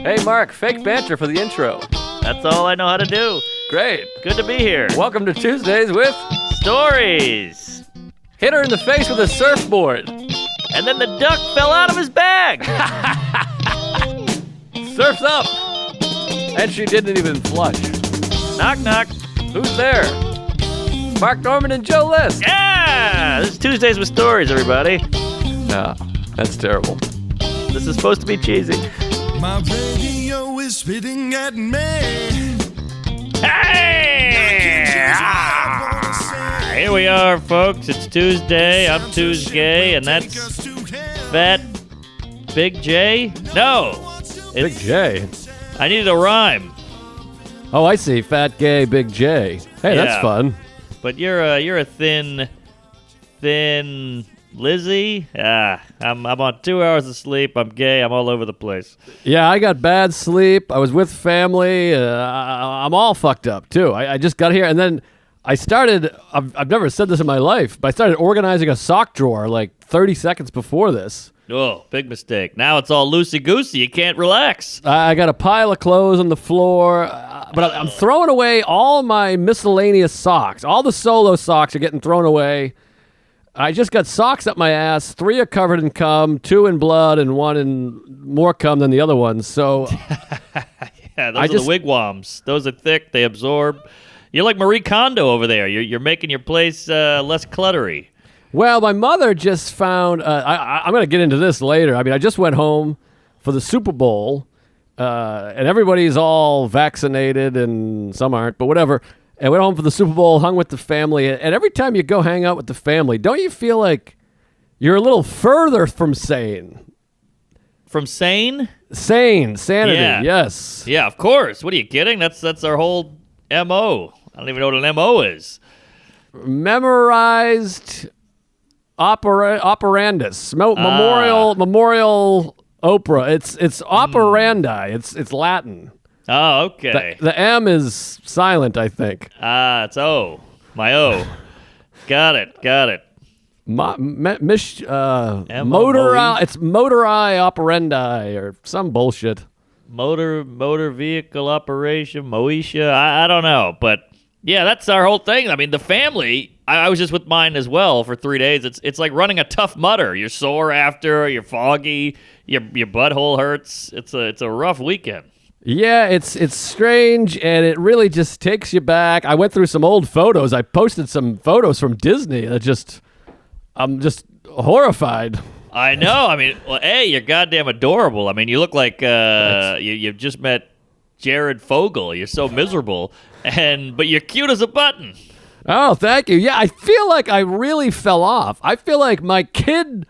Hey, Mark, fake banter for the intro. That's all I know how to do. Great. Good to be here. Welcome to Tuesdays with Stories. Hit her in the face with a surfboard. And then the duck fell out of his bag. Surf's up. And she didn't even flush. Knock, knock. Who's there? Mark Norman and Joe List. Yeah! This is Tuesdays with Stories, everybody. No, that's terrible. This is supposed to be cheesy. My radio is spitting at me. Hey! Here we are, folks. It's Tuesday. I'm Tuesday, and that's Fat Big J? No. Big J. I needed a rhyme. Oh, I see. Fat, gay, Big J. Hey, Yeah. that's fun. But you're a thin Lizzie. I'm on 2 hours of sleep. I'm gay. I'm all over the place. Yeah, I got bad sleep. I was with family. I'm all fucked up, too. I just got here, and then I started, I've never said this in my life, but I started organizing a sock drawer like 30 seconds before this. Oh, big mistake. Now it's all loosey-goosey. You can't relax. I got a pile of clothes on the floor, but I'm throwing away all my miscellaneous socks. All the solo socks are getting thrown away. I just got socks up my ass. 3 are covered in cum, 2 in blood, and 1 in more cum than the other ones. So, Yeah, those are the wigwams. Those are thick. They absorb. You're like Marie Kondo over there. You're making your place less cluttery. well, my mother just found. I'm going to get into this later. I mean, I just went home for the Super Bowl, and everybody's all vaccinated, and some aren't, but whatever. And went home for the Super Bowl, hung with the family. And every time you go hang out with the family, don't you feel like you're a little further from sane? From sane? Sanity, Yeah. yes. Yeah, of course. What are you kidding? That's our whole MO. I don't even know what an MO is. Memorized operandus. Memorial Oprah. It's operandi. It's Latin. Oh, okay. The M is silent, I think. It's O. My O. Got it. It's motori operandi or some bullshit. Motor vehicle operation, Moesha. I don't know. But, yeah, that's our whole thing. I mean, the family, I was just with mine as well for 3 days. It's like running a Tough Mudder. You're sore after, you're foggy, your butthole hurts. It's a rough weekend. Yeah, it's strange, and it really just takes you back. I went through some old photos. I posted some photos from Disney that I'm just horrified. I know. I mean, well, A, you're goddamn adorable. I mean, you look like you've just met Jared Fogle. You're so miserable, but you're cute as a button. Oh, thank you. Yeah, I feel like I really fell off. I feel like my kid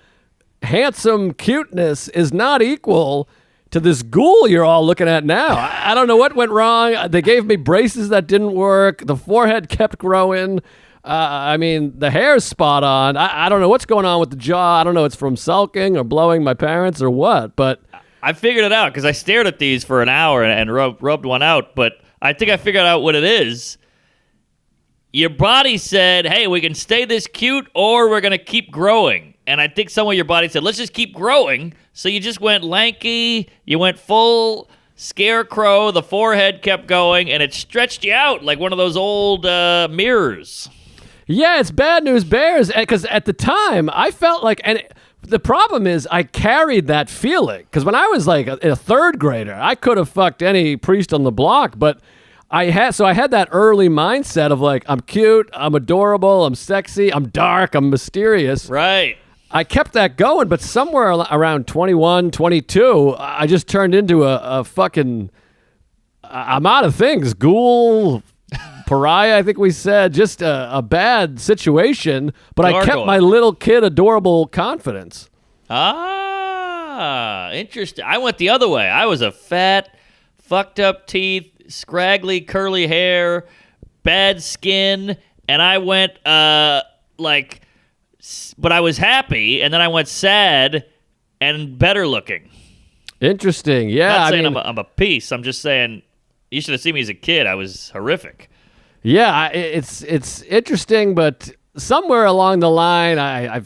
handsome cuteness is not equal to this ghoul you're all looking at now. I don't know what went wrong. They gave me braces that didn't work. The forehead kept growing. I mean, the hair's spot on. I don't know what's going on with the jaw. I don't know if it's from sulking or blowing my parents or what, but I figured it out because I stared at these for an hour and rubbed one out, but I think I figured out what it is. Your body said, hey, we can stay this cute or we're going to keep growing. And I think some of your body said, let's just keep growing. So you just went lanky, you went full scarecrow, the forehead kept going, and it stretched you out like one of those old mirrors. yeah, it's bad news bears. Because at the time, I felt like, the problem is I carried that feeling. Because when I was like a third grader, I could have fucked any priest on the block, but I had that early mindset of like, I'm cute, I'm adorable, I'm sexy, I'm dark, I'm mysterious. Right. I kept that going, but somewhere around 21, 22, I just turned into a fucking, I'm out of things. Ghoul, pariah, I think we said, just a bad situation, but I kept my little kid adorable confidence. Interesting. I went the other way. I was a fat, fucked up teeth, scraggly, curly hair, bad skin, and I went but I was happy, and then I went sad and better looking. Interesting. Yeah, I'm not saying I'm a piece. I'm just saying you should have seen me as a kid. I was horrific. Yeah, it's interesting, but somewhere along the line, I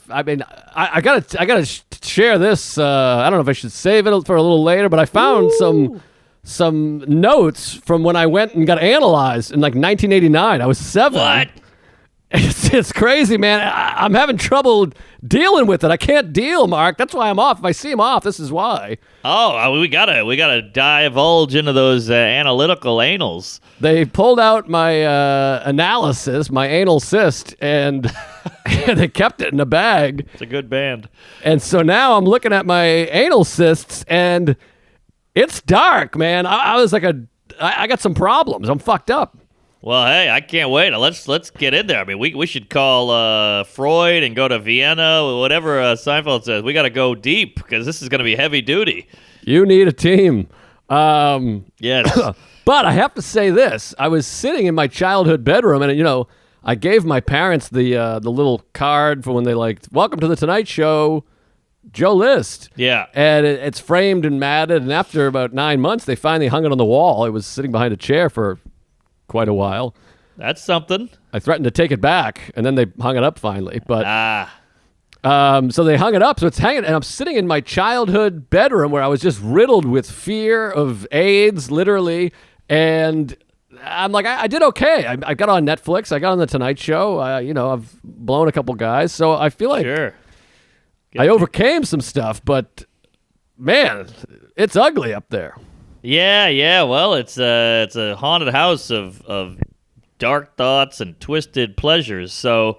gotta share this. I don't know if I should save it for a little later, but I found some some notes from when I went and got analyzed in like 1989. I was 7. What? It's crazy, man. I'm having trouble dealing with it. I can't deal, Mark. That's why I'm off. If I see him off, this is why. Oh, we gotta divulge into those analytical anals. They pulled out my analysis, my anal cyst, and they kept it in a bag. It's a good band. And so now I'm looking at my anal cysts, and it's dark, man. I was like I got some problems. I'm fucked up. Well, hey, I can't wait. Let's get in there. I mean, we should call Freud and go to Vienna, whatever Seinfeld says. We got to go deep because this is going to be heavy duty. You need a team. Yes. But I have to say this. I was sitting in my childhood bedroom, and, I gave my parents the little card for when they welcome to the Tonight Show, Joe List. Yeah. And it's framed and matted, and after about 9 months, they finally hung it on the wall. It was sitting behind a chair for quite a while. That's something. I threatened to take it back, and then they hung it up finally. But so they hung it up, so it's hanging, and I'm sitting in my childhood bedroom where I was just riddled with fear of AIDS, literally, and I'm like, I did okay. I got on Netflix. I got on the Tonight Show. I've blown a couple guys, so I feel like Sure. I overcame some stuff, but man, it's ugly up there. Yeah. Well, it's a haunted house of dark thoughts and twisted pleasures. So,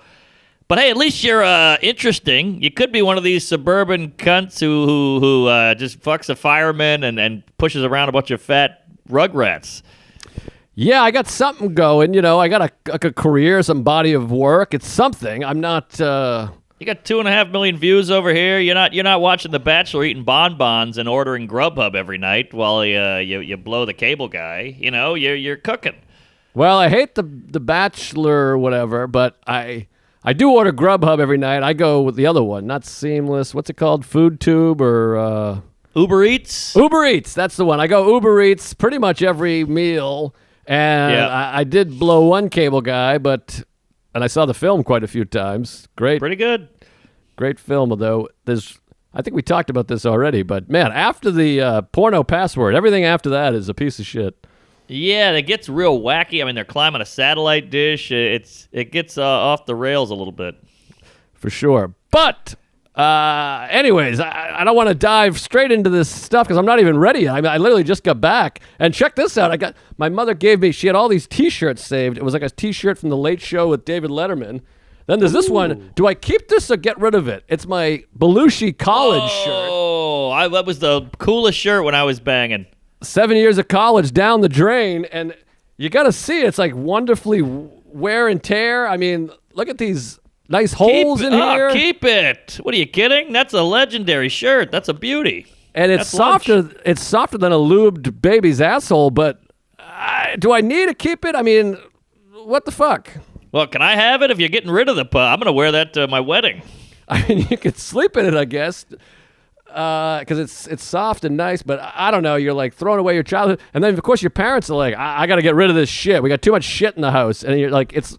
but hey, at least you're interesting. You could be one of these suburban cunts who just fucks a fireman and pushes around a bunch of fat rugrats. Yeah, I got something going. I got a career, some body of work. It's something. I'm not. You got 2.5 million views over here. You're not watching The Bachelor eating bonbons and ordering Grubhub every night while you blow the cable guy. You're cooking. Well, I hate the Bachelor or whatever, but I do order Grubhub every night. I go with the other one, not Seamless. What's it called? FoodTube or Uber Eats? Uber Eats. That's the one. I go Uber Eats pretty much every meal, and I did blow one cable guy, and I saw the film quite a few times. Great. Pretty good. Great film, although I think we talked about this already, but man, after the porno password, everything after that is a piece of shit. Yeah, it gets real wacky. I mean, they're climbing a satellite dish. It gets off the rails a little bit. For sure. But anyways, I don't want to dive straight into this stuff because I'm not even ready yet. I literally just got back. And check this out. My mother gave me, she had all these T-shirts saved. It was like a T-shirt from The Late Show with David Letterman. Then there's this one. Do I keep this or get rid of it? It's my Belushi college shirt. Oh, that was the coolest shirt when I was banging. 7 years of college down the drain. And you got to see it. It's like wonderfully wear and tear. I mean, look at these nice holes in here. Keep it. What are you kidding? That's a legendary shirt. That's a beauty. And it's softer. Lunch. It's softer than a lubed baby's asshole. But do I need to keep it? I mean, what the fuck? Well, can I have it if you're getting rid of the pup? I'm going to wear that to my wedding. I mean, you could sleep in it, I guess, because it's soft and nice. But I don't know. You're like throwing away your childhood, and then of course your parents are like, I got to get rid of this shit. We got too much shit in the house, and you're like, it's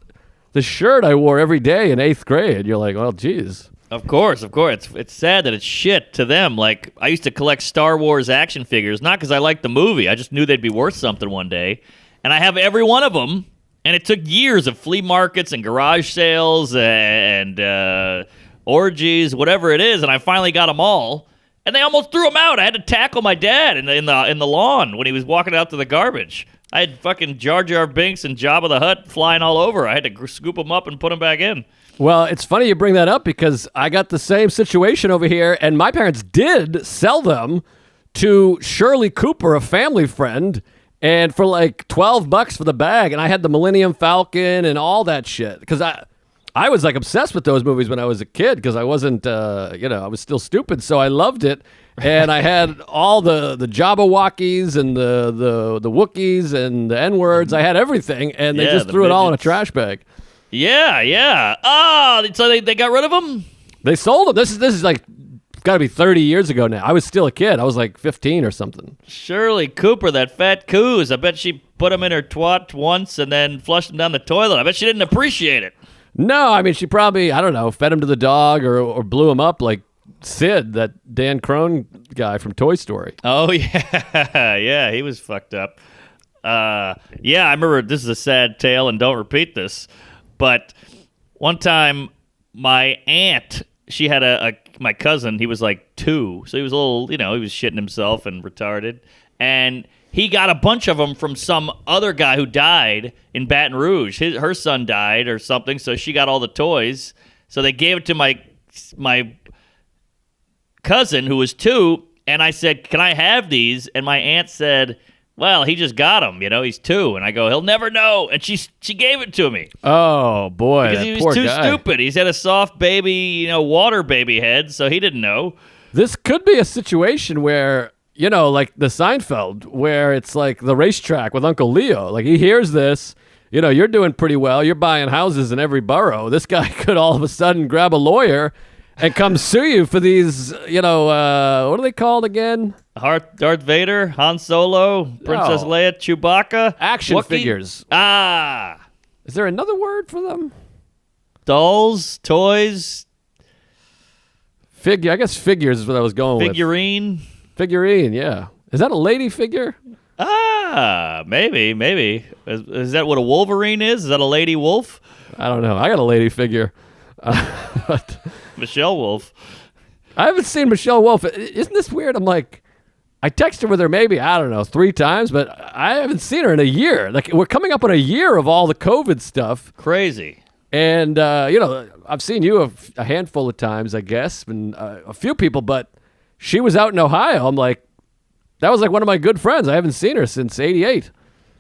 the shirt I wore every day in 8th grade. You're like, well, geez. Of course. It's sad that it's shit to them. Like, I used to collect Star Wars action figures, not because I liked the movie. I just knew they'd be worth something one day, and I have every one of them. And it took years of flea markets and garage sales and orgies, whatever it is, and I finally got them all. And they almost threw them out. I had to tackle my dad in the lawn when he was walking out to the garbage. I had fucking Jar Jar Binks and Jabba the Hutt flying all over. I had to scoop them up and put them back in. Well, it's funny you bring that up because I got the same situation over here, and my parents did sell them to Shirley Cooper, a family friend, and for like $12 for the bag, and I had the Millennium Falcon and all that shit because I was like obsessed with those movies when I was a kid because I wasn't, I was still stupid, so I loved it, and I had all the Jabberwockies and the Wookiees and the N-words. I had everything, and they just threw it all in a trash bag. Yeah. Oh, so they got rid of them? They sold them. This is like got to be 30 years ago now. I was still a kid. I was like 15 or something. Shirley Cooper, that fat coos. I bet she put them in her twat once and then flushed them down the toilet. I bet she didn't appreciate it. No, I mean, she probably, I don't know, fed him to the dog or blew him up like Sid, that Dan Crone guy from Toy Story. Oh, yeah. Yeah, he was fucked up. Yeah, I remember, this is a sad tale, and don't repeat this, but one time my aunt, she had my cousin, he was like 2, so he was a little, he was shitting himself and retarded, and he got a bunch of them from some other guy who died in Baton Rouge. Her son died or something, so she got all the toys. So they gave it to my cousin who was 2, and I said, "Can I have these?" And my aunt said, "Well, he just got them. He's 2." And I go, "He'll never know." And she gave it to me. Oh boy, because he was too stupid. He's had a soft baby, water baby head, so he didn't know. This could be a situation where, like the Seinfeld, where it's like the racetrack with Uncle Leo. Like he hears this, you're doing pretty well. You're buying houses in every borough. This guy could all of a sudden grab a lawyer and come sue you for these, what are they called again? Darth Vader, Han Solo, Princess Leia, Chewbacca. Action Wookiee? figures. Is there another word for them? Dolls, toys. I guess figures is what I was going Figurine. with. Figurine, yeah. Is that a lady figure? Maybe. Is that what a Wolverine is? Is that a lady wolf? I don't know. I got a lady figure. But Michelle Wolf. I haven't seen Michelle Wolf. Isn't this weird? I'm like, I texted with her maybe, 3 times, but I haven't seen her in a year. Like, we're coming up on a year of all the COVID stuff. Crazy. And, I've seen you a handful of times, I guess, and a few people, but she was out in Ohio. I'm like, that was like one of my good friends. I haven't seen her since 88.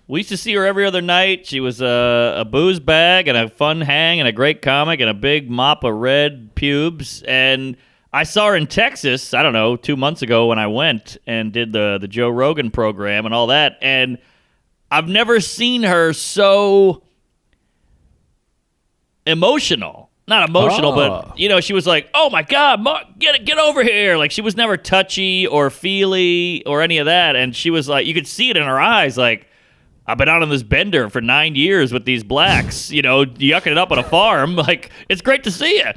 We used to see her every other night. She was a booze bag and a fun hang and a great comic and a big mop of red pubes. And I saw her in Texas, 2 months ago when I went and did the Joe Rogan program and all that. And I've never seen her so emotional. Not emotional, but, she was like, "Oh, my God, get over here." Like, she was never touchy or feely or any of that. And she was like, you could see it in her eyes, like, "I've been out on this bender for 9 years with these blacks, yucking it up on a farm. Like, it's great to see you."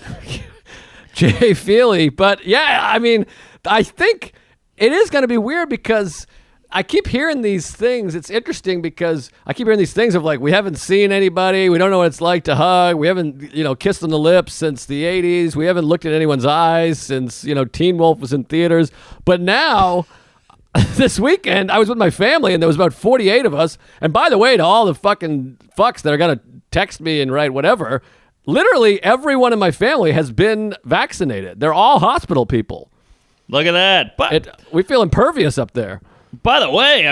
Jay Feely. But, yeah, I think it is going to be weird because I keep hearing these things. It's interesting because I keep hearing these things of like, we haven't seen anybody. We don't know what it's like to hug. We haven't, kissed on the lips since the 80s. We haven't looked at anyone's eyes since, Teen Wolf was in theaters. But now, this weekend, I was with my family and there was about 48 of us. And by the way, to all the fucking fucks that are going to text me and write whatever, literally everyone in my family has been vaccinated. They're all hospital people. Look at that. But we feel impervious up there. By the way,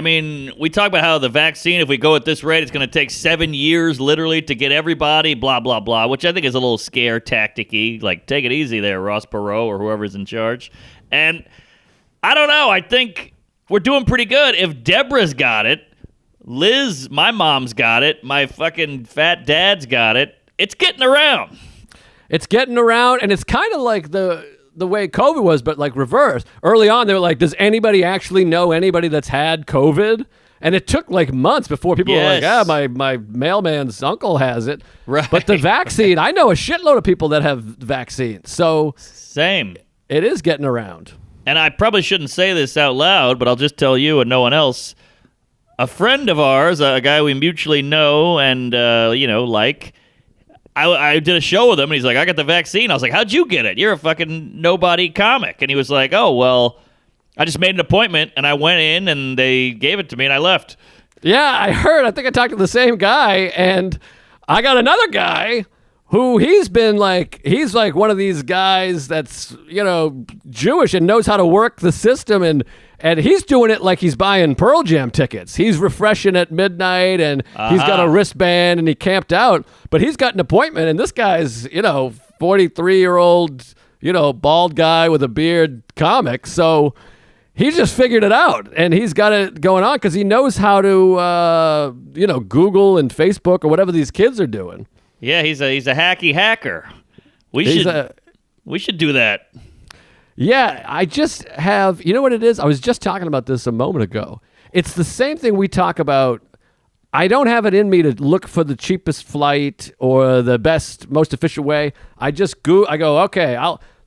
we talk about how the vaccine, if we go at this rate, it's going to take 7 years literally to get everybody, blah, blah, blah, which I think is a little scare tactic-y. Like, take it easy there, Ross Perot or whoever's in charge. And I don't know. I think we're doing pretty good. If Deborah's got it, Liz, my mom's got it, my fucking fat dad's got it, it's getting around. It's getting around, and it's kind of like the way COVID was, but like reverse. Early on, they were like, does anybody actually know anybody that's had COVID? And it took like months before people were like, my mailman's uncle has it. Right. But the vaccine, I know a shitload of people that have vaccines. So same. It is getting around. And I probably shouldn't say this out loud, but I'll just tell you and no one else. A friend of ours, a guy we mutually know and, like, I did a show with him, and he's like, "I got the vaccine." I was like, "How'd you get it? You're a fucking nobody comic." And he was like, "Oh, well, I just made an appointment, and I went in, and they gave it to me, and I left." Yeah, I heard. I think I talked to the same guy, and I got another guy who he's like one of these guys that's, Jewish and knows how to work the system, and he's doing it like he's buying Pearl Jam tickets. He's refreshing at midnight, and he's got a wristband, and he camped out. But he's got an appointment, and this guy's, 43-year-old, bald guy with a beard comic. So he just figured it out, and he's got it going on because he knows how to, Google and Facebook or whatever these kids are doing. Yeah, he's a hacky hacker. We should do that. Yeah, I just have, you know what it is? I was just talking about this a moment ago. It's the same thing we talk about. I don't have it in me to look for the cheapest flight or the best, most efficient way. I go, okay,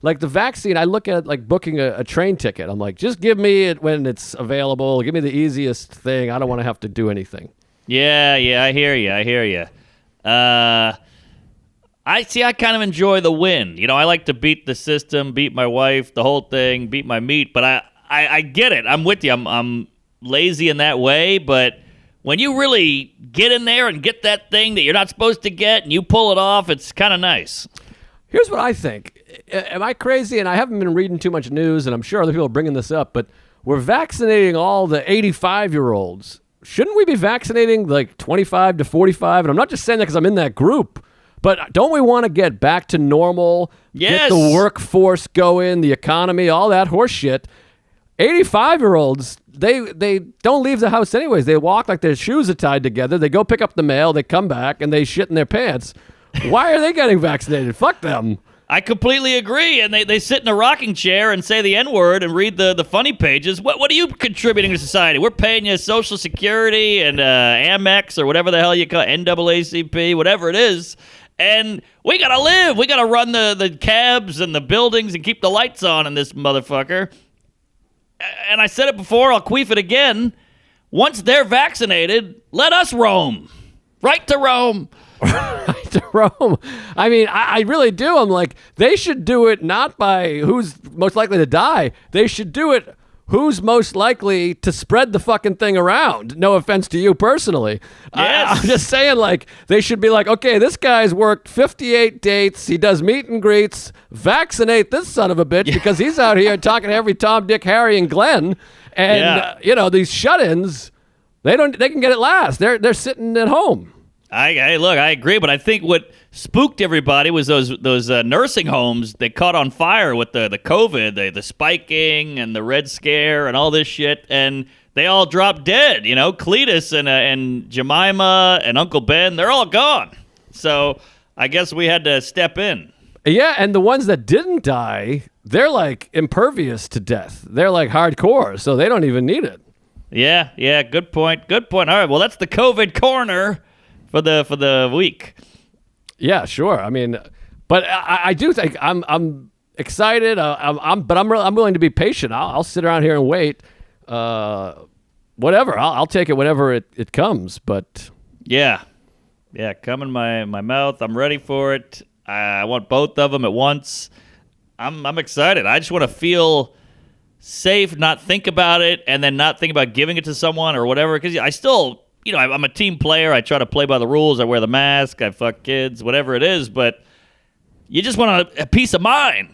Like the vaccine, I look at like booking a train ticket. I'm like, just give me it when it's available. Give me the easiest thing. I don't want to have to do anything. Yeah, I hear you. I kind of enjoy the win. You know, I like to beat the system, beat my wife, the whole thing, beat my meat. But I get it. I'm with you. I'm lazy in that way. But when you really get in there and get that thing that you're not supposed to get and you pull it off, it's kind of nice. Here's what I think. Am I crazy? And I haven't been reading too much news, and I'm sure other people are bringing this up, but we're vaccinating all the 85-year-olds. Shouldn't we be vaccinating like 25 to 45? And I'm not just saying that because I'm in that group, but don't we want to get back to normal, Yes. get the workforce going, the economy, all that horse shit? 85-year-olds, they don't leave the house anyways. They walk like their shoes are tied together. They go pick up the mail. They come back, and they shit in their pants. Why are they getting vaccinated? Fuck them. I completely agree. And they sit in a rocking chair and say the N-word and read the funny pages. What are you contributing to society? We're paying you Social Security and Amex or whatever the hell you call it, NAACP, whatever it is. And we got to live. We got to run the cabs and the buildings and keep the lights on in this motherfucker. And I said it before, I'll queef it again. Once they're vaccinated, let us roam. Right to Rome. To Rome. I mean, I really do. I'm like, they should do it not by who's most likely to die. They should do it who's most likely to spread the fucking thing around. No offense to you personally. Yes. I'm just saying, like, they should be like, okay, this guy's worked 58 dates. He does meet and greets. Vaccinate this son of a bitch because he's out here talking to every Tom, Dick, Harry, and Glenn. And, these shut-ins, they can get it last. They're sitting at home. Look, I agree, but I think what spooked everybody was those nursing homes that caught on fire with the COVID, the spiking and the Red Scare and all this shit, and they all dropped dead. You know, Cletus and Jemima and Uncle Ben, they're all gone. So I guess we had to step in. Yeah, and the ones that didn't die, they're like impervious to death. They're like hardcore, so they don't even need it. Yeah, good point. All right, well, that's the COVID corner for the week. Yeah, sure. I mean, but I do think I'm excited. I'm willing to be patient. I'll sit around here and wait. Whatever. I'll take it whenever it comes. But yeah, come in my mouth. I'm ready for it. I want both of them at once. I'm excited. I just want to feel safe, not think about it, and then not think about giving it to someone or whatever. Because I still. You know, I'm a team player. I try to play by the rules. I wear the mask. I fuck kids, whatever it is. But you just want a peace of mind.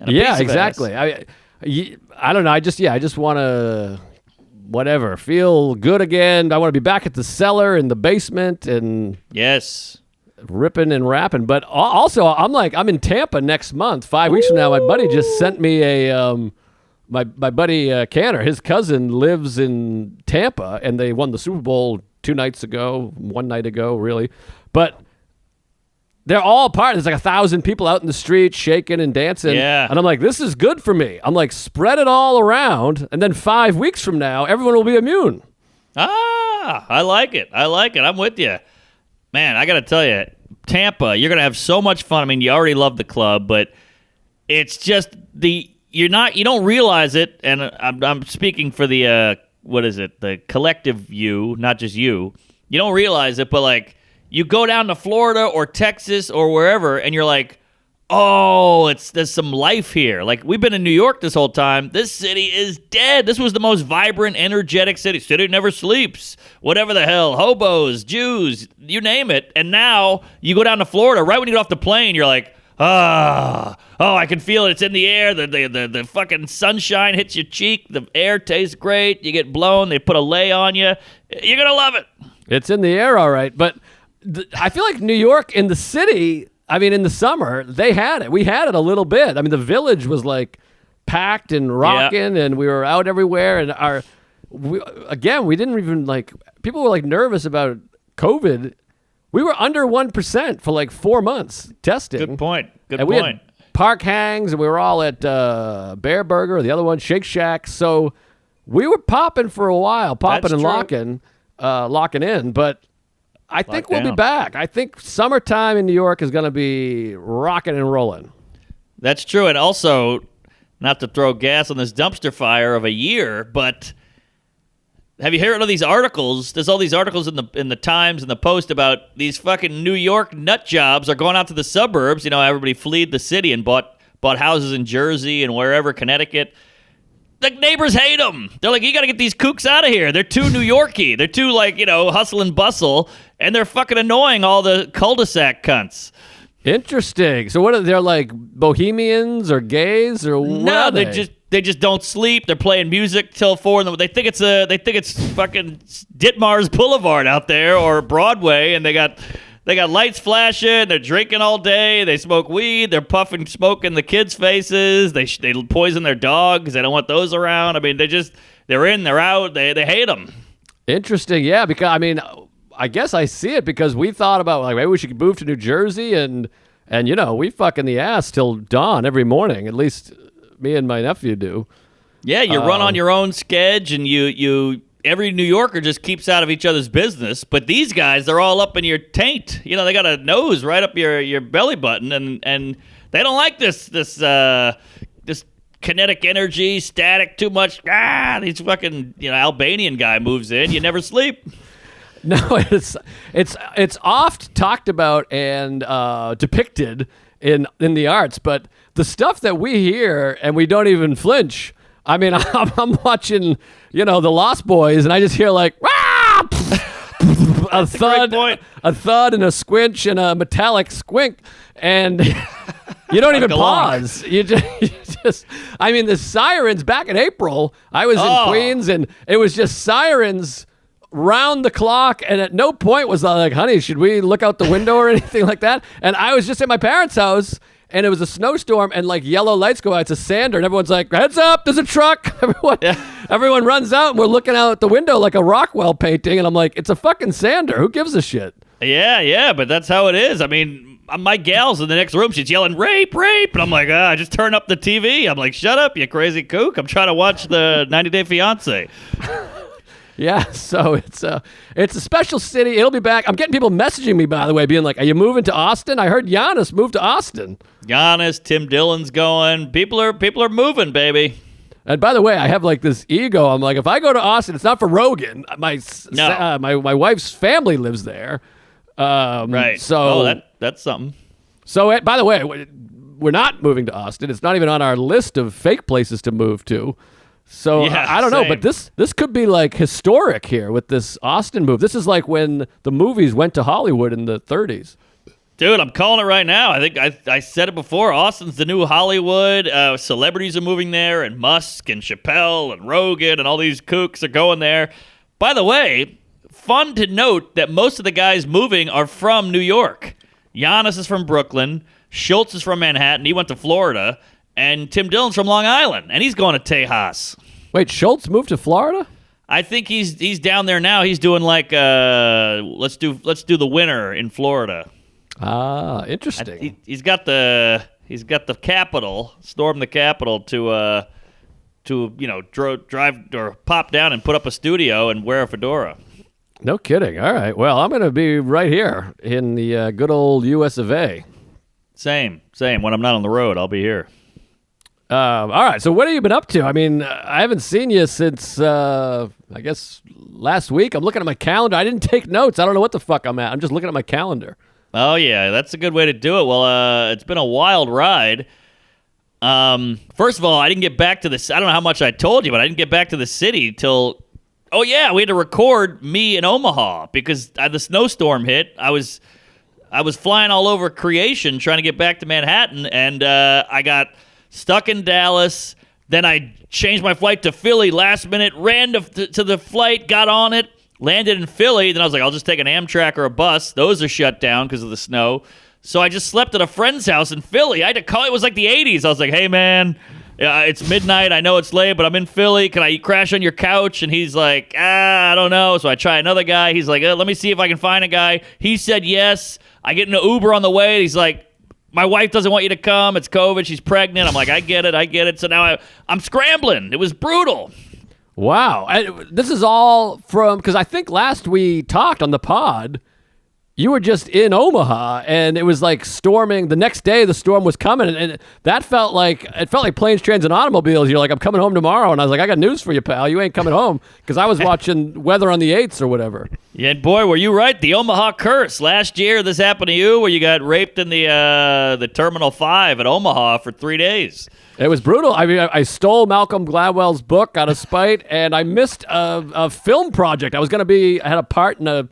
Yeah, exactly. I don't know. I just want to, whatever, feel good again. I want to be back at the cellar in the basement and yes, ripping and rapping. But also, I'm in Tampa next month. 5 weeks from now, my buddy just sent me a. My buddy Canner, his cousin lives in Tampa, and they won the Super Bowl 1 night ago, really. But they're all part. There's like 1,000 people out in the street shaking and dancing. Yeah. And I'm like, this is good for me. I'm like, spread it all around, and then 5 weeks from now, everyone will be immune. I like it. I'm with you. Man, I got to tell you, Tampa, you're going to have so much fun. I mean, you already love the club, but it's just you don't realize it, and I'm speaking for the the collective you, not just you. You don't realize it, but like you go down to Florida or Texas or wherever, and you're like, oh, there's some life here. Like we've been in New York this whole time. This city is dead. This was the most vibrant, energetic city. City never sleeps. Whatever the hell, hobos, Jews, you name it. And now you go down to Florida. Right when you get off the plane, you're like, oh, I can feel it. It's in the air. The fucking sunshine hits your cheek. The air tastes great. You get blown. They put a lei on you. You're going to love it. It's in the air, all right. But I feel like New York in the city, I mean, in the summer, they had it. We had it a little bit. I mean, the Village was like packed and rocking, and we were out everywhere. And we didn't even like, people were like nervous about COVID. We were under 1% for like 4 months testing. Good point. We had park hangs, and we were all at Bear Burger, the other one, Shake Shack. So we were popping for a while, That's and true. locking in. But I think we'll be back. I think summertime in New York is going to be rocking and rolling. That's true. And also, not to throw gas on this dumpster fire of a year, but have you heard of these articles? There's all these articles in the Times and the Post about these fucking New York nut jobs are going out to the suburbs. You know, everybody fled the city and bought houses in Jersey and wherever, Connecticut. The neighbors hate them. They're like, you got to get these kooks out of here. They're too New Yorky. They're too, like, you know, hustle and bustle, and they're fucking annoying all the cul-de-sac cunts. Interesting. So what are they're like bohemians or gays or what? No, are they just don't sleep. They're playing music till 4 in the morning. They think it's fucking Ditmars Boulevard out there or Broadway, and they got lights flashing. They're drinking all day. They smoke weed. They're puffing smoke in the kids' faces. They poison their dogs. They don't want those around. I mean, they're in, they're out. They hate them. Interesting. Yeah, because I mean, I guess I see it because we thought about like maybe we should move to New Jersey and you know, we fuck in the ass till dawn every morning. At least me and my nephew do. Yeah, you run on your own schedule, and you every New Yorker just keeps out of each other's business. But these guys, they're all up in your taint. You know, they got a nose right up your belly button, and they don't like this kinetic energy, static, too much. These fucking, you know, Albanian guy moves in. You never sleep. No, it's oft talked about and depicted in the arts, but the stuff that we hear and we don't even flinch. I mean, I'm watching, you know, The Lost Boys, and I just hear like a thud and a squinch and a metallic squink, and you don't even pause. You just, I mean, the sirens back in April. I was in Queens, and it was just sirens round the clock, and at no point was I like, honey, should we look out the window or anything like that? And I was just at my parents' house, and it was a snowstorm, and like yellow lights go out. It's a sander, and everyone's like, heads up, there's a truck. Everyone runs out, and we're looking out the window like a Rockwell painting, and I'm like, it's a fucking sander. Who gives a shit? Yeah, but that's how it is. I mean, my gal's in the next room. She's yelling, rape, and I'm like, I just turn up the TV. I'm like, shut up, you crazy kook. I'm trying to watch the 90 Day Fiancé. Yeah, so it's a special city. It'll be back. I'm getting people messaging me, by the way, being like, are you moving to Austin? I heard Giannis moved to Austin. Giannis, Tim Dillon's going. People are moving, baby. And by the way, I have like this ego. I'm like, if I go to Austin, it's not for Rogan. My wife's family lives there. Right. So that's something. So by the way, we're not moving to Austin. It's not even on our list of fake places to move to. So yeah, I don't know, but this could be like historic here with this Austin move. This is like when the movies went to Hollywood in the 30s. Dude, I'm calling it right now. I think I said it before. Austin's the new Hollywood. Celebrities are moving there, and Musk and Chappelle and Rogan and all these kooks are going there. By the way, fun to note that most of the guys moving are from New York. Giannis is from Brooklyn. Schultz is from Manhattan. He went to Florida. And Tim Dillon's from Long Island, and he's going to Tejas. Wait, Schultz moved to Florida? I think he's down there now. He's doing like let's do the winter in Florida. Ah, interesting. He's got the Capitol, storm the Capitol to drive or pop down and put up a studio and wear a fedora. No kidding. All right. Well, I'm going to be right here in the good old U.S. of A. Same. When I'm not on the road, I'll be here. All right. So what have you been up to? I mean, I haven't seen you since, I guess, last week. I'm looking at my calendar. I didn't take notes. I don't know what the fuck I'm at. I'm just looking at my calendar. Oh, yeah. That's a good way to do it. Well, it's been a wild ride. First of all, I didn't get back to this. I don't know how much I told you, but I didn't get back to the city till, we had to record me in Omaha because the snowstorm hit. I was flying all over creation trying to get back to Manhattan, and I got stuck in Dallas. Then I changed my flight to Philly last minute, ran to the flight, got on it, landed in Philly. Then I was like, I'll just take an Amtrak or a bus. Those are shut down because of the snow. So I just slept at a friend's house in Philly. I had to call. It was like the 80s. I was like, hey, man, it's midnight. I know it's late, but I'm in Philly. Can I crash on your couch? And he's like, I don't know. So I try another guy. He's like, let me see if I can find a guy. He said yes. I get in an Uber on the way. He's like, my wife doesn't want you to come. It's COVID. She's pregnant. I'm like, I get it. So now I'm scrambling. It was brutal. Wow. This is all from, because I think last we talked on the pod, you were just in Omaha, and it was like storming. The next day, the storm was coming, and that felt like planes, trains, and automobiles. You're like, I'm coming home tomorrow, and I was like, I got news for you, pal. You ain't coming home, because I was watching Weather on the 8s or whatever. Yeah, and boy, were you right. The Omaha curse. Last year, this happened to you, where you got raped in the Terminal 5 at Omaha for 3 days. It was brutal. I mean, I stole Malcolm Gladwell's book out of spite, and I missed a film project. I had a part in a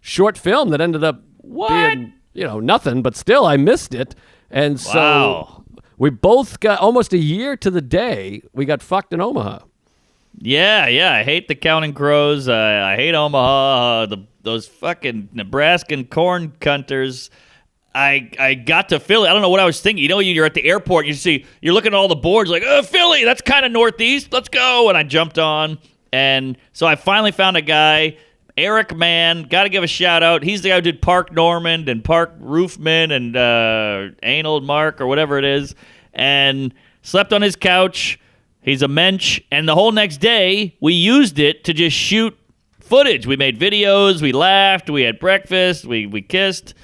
short film that ended up being, nothing, but still I missed it. And so we both got almost a year to the day we got fucked in Omaha. Yeah, I hate the Counting Crows. I hate Omaha. Those fucking Nebraskan corn cunters. I got to Philly. I don't know what I was thinking. You're at the airport. You're looking at all the boards like, oh, Philly, that's kind of northeast. Let's go. And I jumped on. And so I finally found a guy, Eric Mann, got to give a shout out. He's the guy who did Park Normand and Park Roofman and Anal Mark or whatever it is, and slept on his couch. He's a mensch. And the whole next day, we used it to just shoot footage. We made videos. We laughed. We had breakfast. We kissed.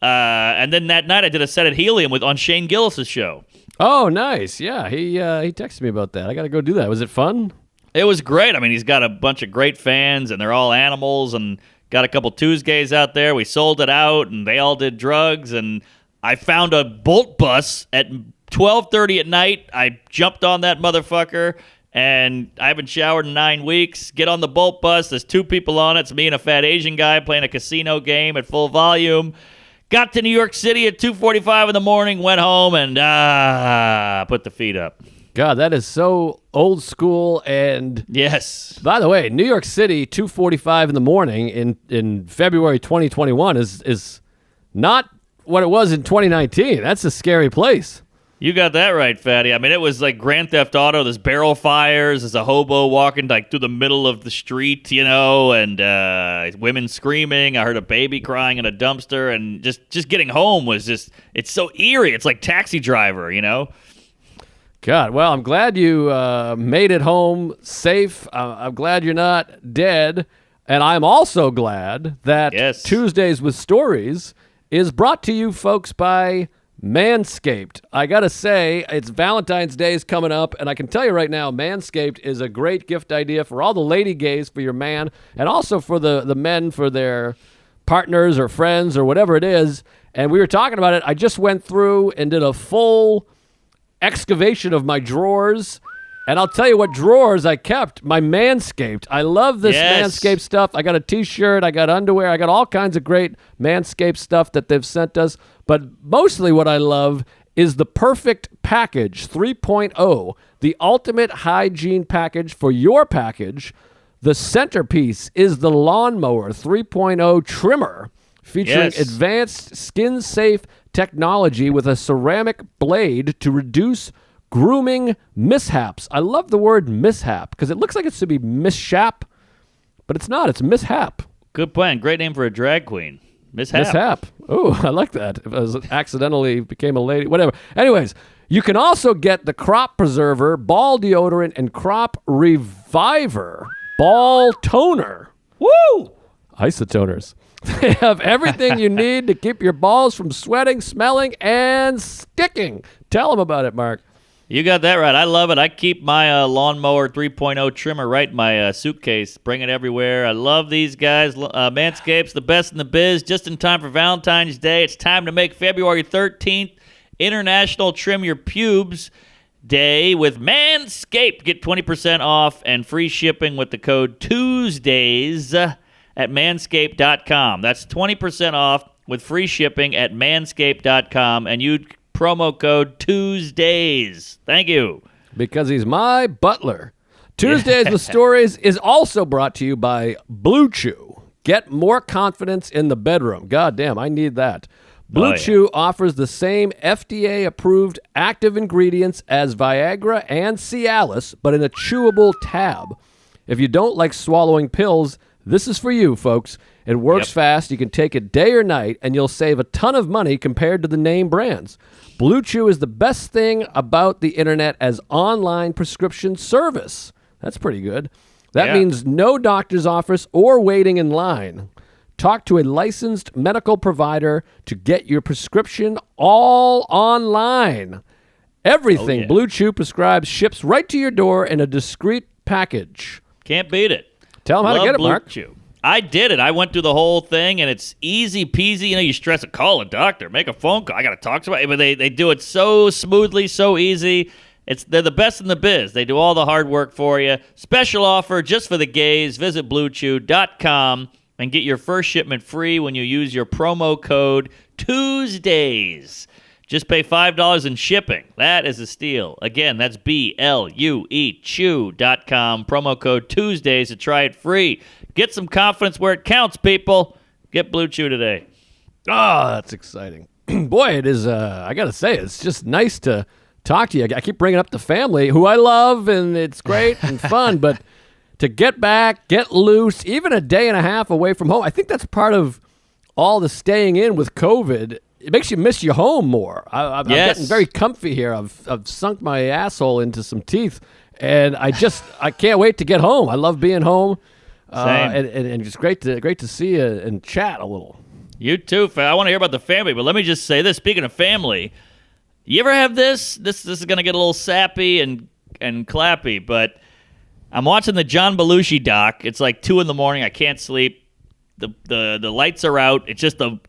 And then that night, I did a set at Helium on Shane Gillis' show. Oh, nice. Yeah, he texted me about that. I got to go do that. Was it fun? It was great. I mean, he's got a bunch of great fans, and they're all animals, and got a couple Tuesdays out there. We sold it out, and they all did drugs, and I found a Bolt bus at 12:30 at night. I jumped on that motherfucker, and I haven't showered in 9 weeks. Get on the Bolt bus. There's 2 people on it. It's me and a fat Asian guy playing a casino game at full volume. Got to New York City at 2:45 in the morning, went home, and put the feet up. God, that is so old school. And yes, by the way, New York City, 2:45 in the morning in February 2021 is not what it was in 2019. That's a scary place. You got that right, Fatty. I mean, it was like Grand Theft Auto. There's barrel fires. There's a hobo walking like through the middle of the street, and women screaming. I heard a baby crying in a dumpster, and just getting home was it's so eerie. It's like Taxi Driver, God, well, I'm glad you made it home safe. I'm glad you're not dead. And I'm also glad that Tuesdays with Stories is brought to you, folks, by Manscaped. I got to say, it's Valentine's Day is coming up, and I can tell you right now, Manscaped is a great gift idea for all the lady gays for your man, and also for the men for their partners or friends or whatever it is. And we were talking about it. I just went through and did a full excavation of my drawers, and I'll tell you what drawers I kept. My Manscaped. I love this Manscaped stuff. I got a t-shirt, I got underwear, I got all kinds of great Manscaped stuff that they've sent us, but mostly what I love is the Perfect Package 3.0, the ultimate hygiene package for your package. The centerpiece is the Lawnmower 3.0 trimmer, featuring advanced skin-safe technology with a ceramic blade to reduce grooming mishaps. I love the word mishap because it looks like it should be mishap, but it's not. It's mishap. Good plan. Great name for a drag queen. Mishap. Oh, I like that. If I was accidentally became a lady, whatever. Anyways, you can also get the Crop Preserver, Ball Deodorant, and Crop Reviver Ball Toner. Woo! Isotoners. They have everything you need to keep your balls from sweating, smelling, and sticking. Tell them about it, Mark. You got that right. I love it. I keep my Lawnmower 3.0 trimmer right in my suitcase. Bring it everywhere. I love these guys. Manscaped's the best in the biz. Just in time for Valentine's Day. It's time to make February 13th International Trim Your Pubes Day with Manscaped. Get 20% off and free shipping with the code Tuesdays at manscaped.com. That's 20% off with free shipping at manscaped.com, and use promo code Tuesdays. Thank you. Because he's my butler. Tuesdays with Stories is also brought to you by Blue Chew. Get more confidence in the bedroom. God damn, I need that. Blue Chew offers the same FDA-approved active ingredients as Viagra and Cialis, but in a chewable tab. If you don't like swallowing pills, this is for you, folks. It works fast. You can take it day or night, and you'll save a ton of money compared to the name brands. Blue Chew is the best thing about the internet as online prescription service. That's pretty good. That means no doctor's office or waiting in line. Talk to a licensed medical provider to get your prescription all online. Everything Blue Chew prescribes ships right to your door in a discreet package. Can't beat it. Tell them how to get it, Blue Mark. Chew. I did it. I went through the whole thing, and it's easy peasy. You know, you stress it. Call a doctor. Make a phone call. I got to talk to somebody. But they do it so smoothly, so easy. They're the best in the biz. They do all the hard work for you. Special offer just for the gays. Visit BlueChew.com and get your first shipment free when you use your promo code Tuesdays. Just pay $5 in shipping. That is a steal. Again, that's BLUE Chew.com. Promo code Tuesdays to try it free. Get some confidence where it counts, people. Get Blue Chew today. Oh, that's exciting. Boy, it is, I got to say, it's just nice to talk to you. I keep bringing up the family, who I love, and it's great and fun, but to get back, get loose, even a day and a half away from home, I think that's part of all the staying in with COVID. It makes you miss your home more. I'm getting very comfy here. I've sunk my asshole into some teeth, and I can't wait to get home. I love being home, and just great to see you and chat a little. You too. I want to hear about the family, but let me just say this. Speaking of family, you ever have this? This is going to get a little sappy and clappy, but I'm watching the John Belushi doc. It's like 2 a.m. I can't sleep. The lights are out. It's just the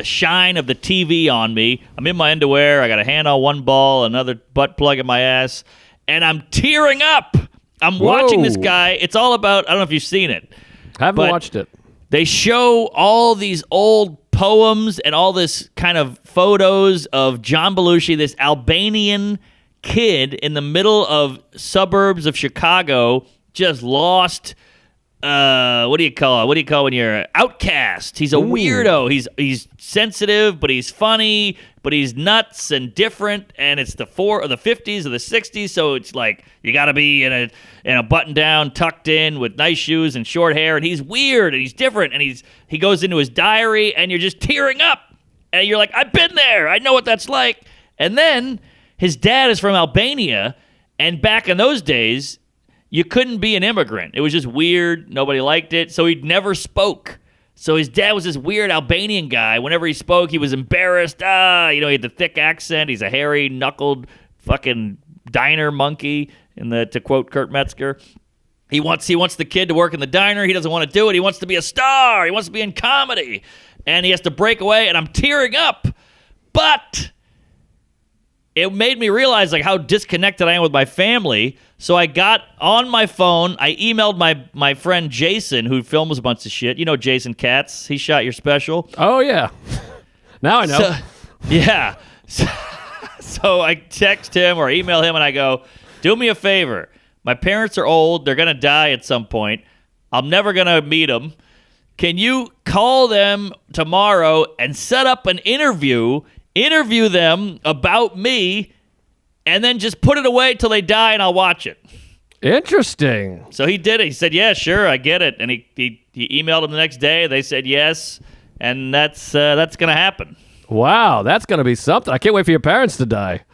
shine of the TV on me. I'm in my underwear. I got a hand on one ball, another butt plug in my ass, and I'm tearing up. I'm watching this guy. It's all about, I don't know if you've seen it. I haven't watched it. They show all these old poems and all this kind of photos of John Belushi, this Albanian kid in the middle of suburbs of Chicago, just lost. What do you call it? What do you call when you're outcast? He's a weirdo. He's sensitive, but he's funny, but he's nuts and different. And it's the 50s or the 60s, so it's like you got to be in a button down, tucked in, with nice shoes and short hair. And he's weird and he's different. And he goes into his diary, and you're just tearing up. And you're like, I've been there. I know what that's like. And then his dad is from Albania, and back in those days, you couldn't be an immigrant. It was just weird. Nobody liked it. So he never spoke. So his dad was this weird Albanian guy. Whenever he spoke, he was embarrassed. He had the thick accent. He's a hairy, knuckled fucking diner monkey, to quote Kurt Metzger. He wants the kid to work in the diner. He doesn't want to do it. He wants to be a star. He wants to be in comedy. And he has to break away, and I'm tearing up. But it made me realize like how disconnected I am with my family. So I got on my phone. I emailed my friend Jason, who films a bunch of shit. You know Jason Katz. He shot your special. Oh, yeah. Now I know. Yeah. So I text him or email him, and I go, do me a favor. My parents are old. They're going to die at some point. I'm never going to meet them. Can you call them tomorrow and set up an interview them about me, and then just put it away till they die, and I'll watch it. Interesting. So he did it. He said, yeah, sure, I get it. And he emailed them the next day. They said yes, and that's going to happen. Wow, that's going to be something. I can't wait for your parents to die.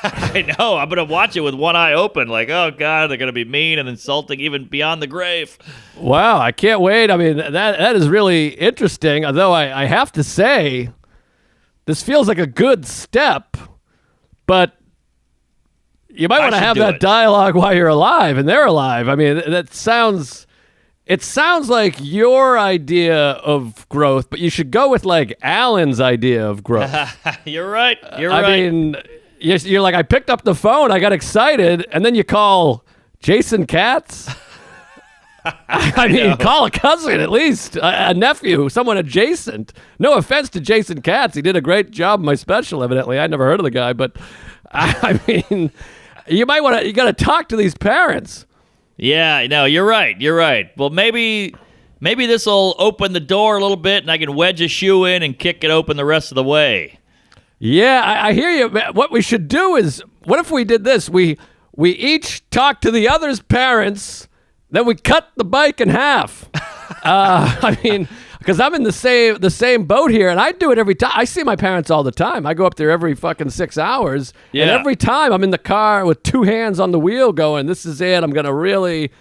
I know. I'm going to watch it with one eye open, like, oh, God, they're going to be mean and insulting even beyond the grave. Wow, I can't wait. I mean, that is really interesting, although I have to say, this feels like a good step, but you might want to have that dialogue while you're alive and they're alive. I mean, it sounds like your idea of growth, but you should go with like Alan's idea of growth. You're right. I mean, you're like, I picked up the phone, I got excited, and then you call Jason Katz. I mean, call a cousin at least, a nephew, someone adjacent. No offense to Jason Katz. He did a great job in my special, evidently. I'd never heard of the guy, but I mean, you got to talk to these parents. Yeah, no, you're right. Well, maybe this will open the door a little bit and I can wedge a shoe in and kick it open the rest of the way. Yeah, I hear you. What we should do is, what if we did this? We each talk to the other's parents. Then we cut the bike in half. I mean, because I'm in the same boat here, and I do it every time. I see my parents all the time. I go up there every fucking 6 hours, and every time I'm in the car with 2 hands on the wheel going, this is it. I'm going to really,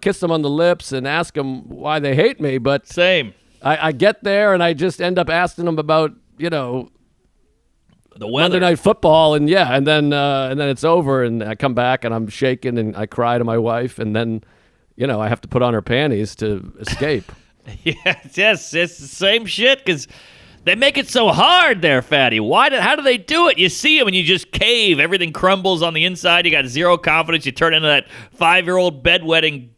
kiss them on the lips and ask them why they hate me. But same. I get there and I just end up asking them about, The weather. Monday Night Football, and then it's over, and I come back and I'm shaking and I cry to my wife, and then, I have to put on her panties to escape. Yes, it's the same shit because they make it so hard there, Fatty. How do they do it? You see them and you just cave. Everything crumbles on the inside. You got zero confidence. You turn into that 5-year-old bedwetting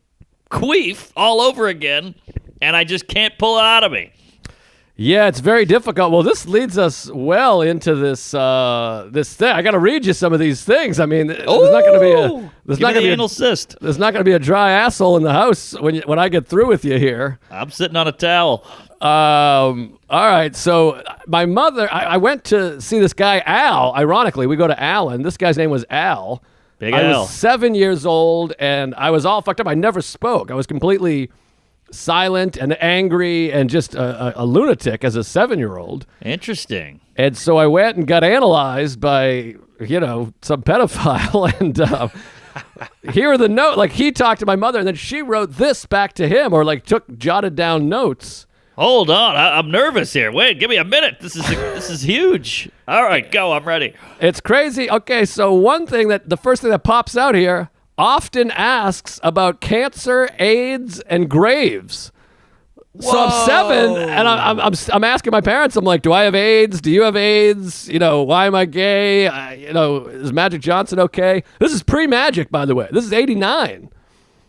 queef all over again, and I just can't pull it out of me. Yeah, it's very difficult. Well, this leads us well into this thing. I got to read you some of these things. I mean, there's not going to be anal cyst. There's not going to be a dry asshole in the house when I get through with you here. I'm sitting on a towel. All right. So my mother, I went to see this guy Al. Ironically, we go to Alan. This guy's name was Al. Big I Al. was 7 years old, and I was all fucked up. I never spoke. I was completely silent and angry and just a lunatic as a 7-year-old. Interesting. And so I went and got analyzed by, some pedophile. And here are the notes. Like, he talked to my mother, and then she wrote this back to him, or jotted down notes. Hold on, I'm nervous here. Wait, give me a minute. This is huge. All right, go. I'm ready. It's crazy. Okay, so the first thing that pops out here, often asks about cancer, AIDS, and graves. Whoa. So I'm 7, and I'm asking my parents. I'm like, do I have AIDS? Do you have AIDS? Why am I gay? Is Magic Johnson okay? This is pre-Magic, by the way. This is 89.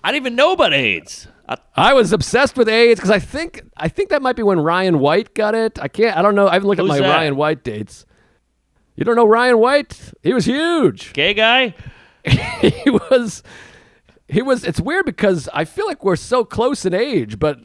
I didn't even know about AIDS. I was obsessed with AIDS because I think that might be when Ryan White got it. I don't know. I haven't looked at my that? Ryan White dates. You don't know Ryan White? He was huge. Gay guy? He was. It's weird because I feel like we're so close in age, but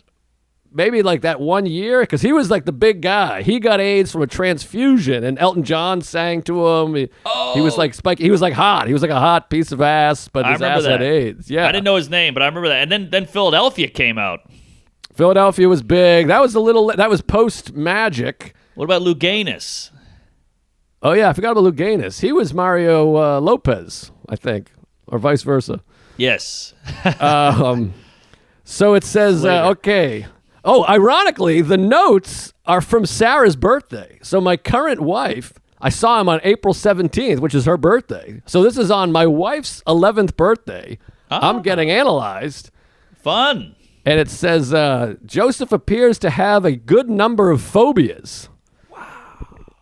maybe like that 1 year, because he was like the big guy. He got AIDS from a transfusion, and Elton John sang to him. He was like spiky. He was like hot. He was like a hot piece of ass, but his ass had AIDS. Yeah, I didn't know his name, but I remember that. And then Philadelphia came out. Philadelphia was big. That was post Magic. What about Lou Gaines? Oh yeah, I forgot about Lou Gaines. He was Mario Lopez, I think, or vice versa. Yes. So it says, okay. Oh, ironically, the notes are from Sarah's birthday. So my current wife, I saw him on April 17th, which is her birthday. So this is on my wife's 11th birthday. I'm getting analyzed. Fun. And it says, Joseph appears to have a good number of phobias.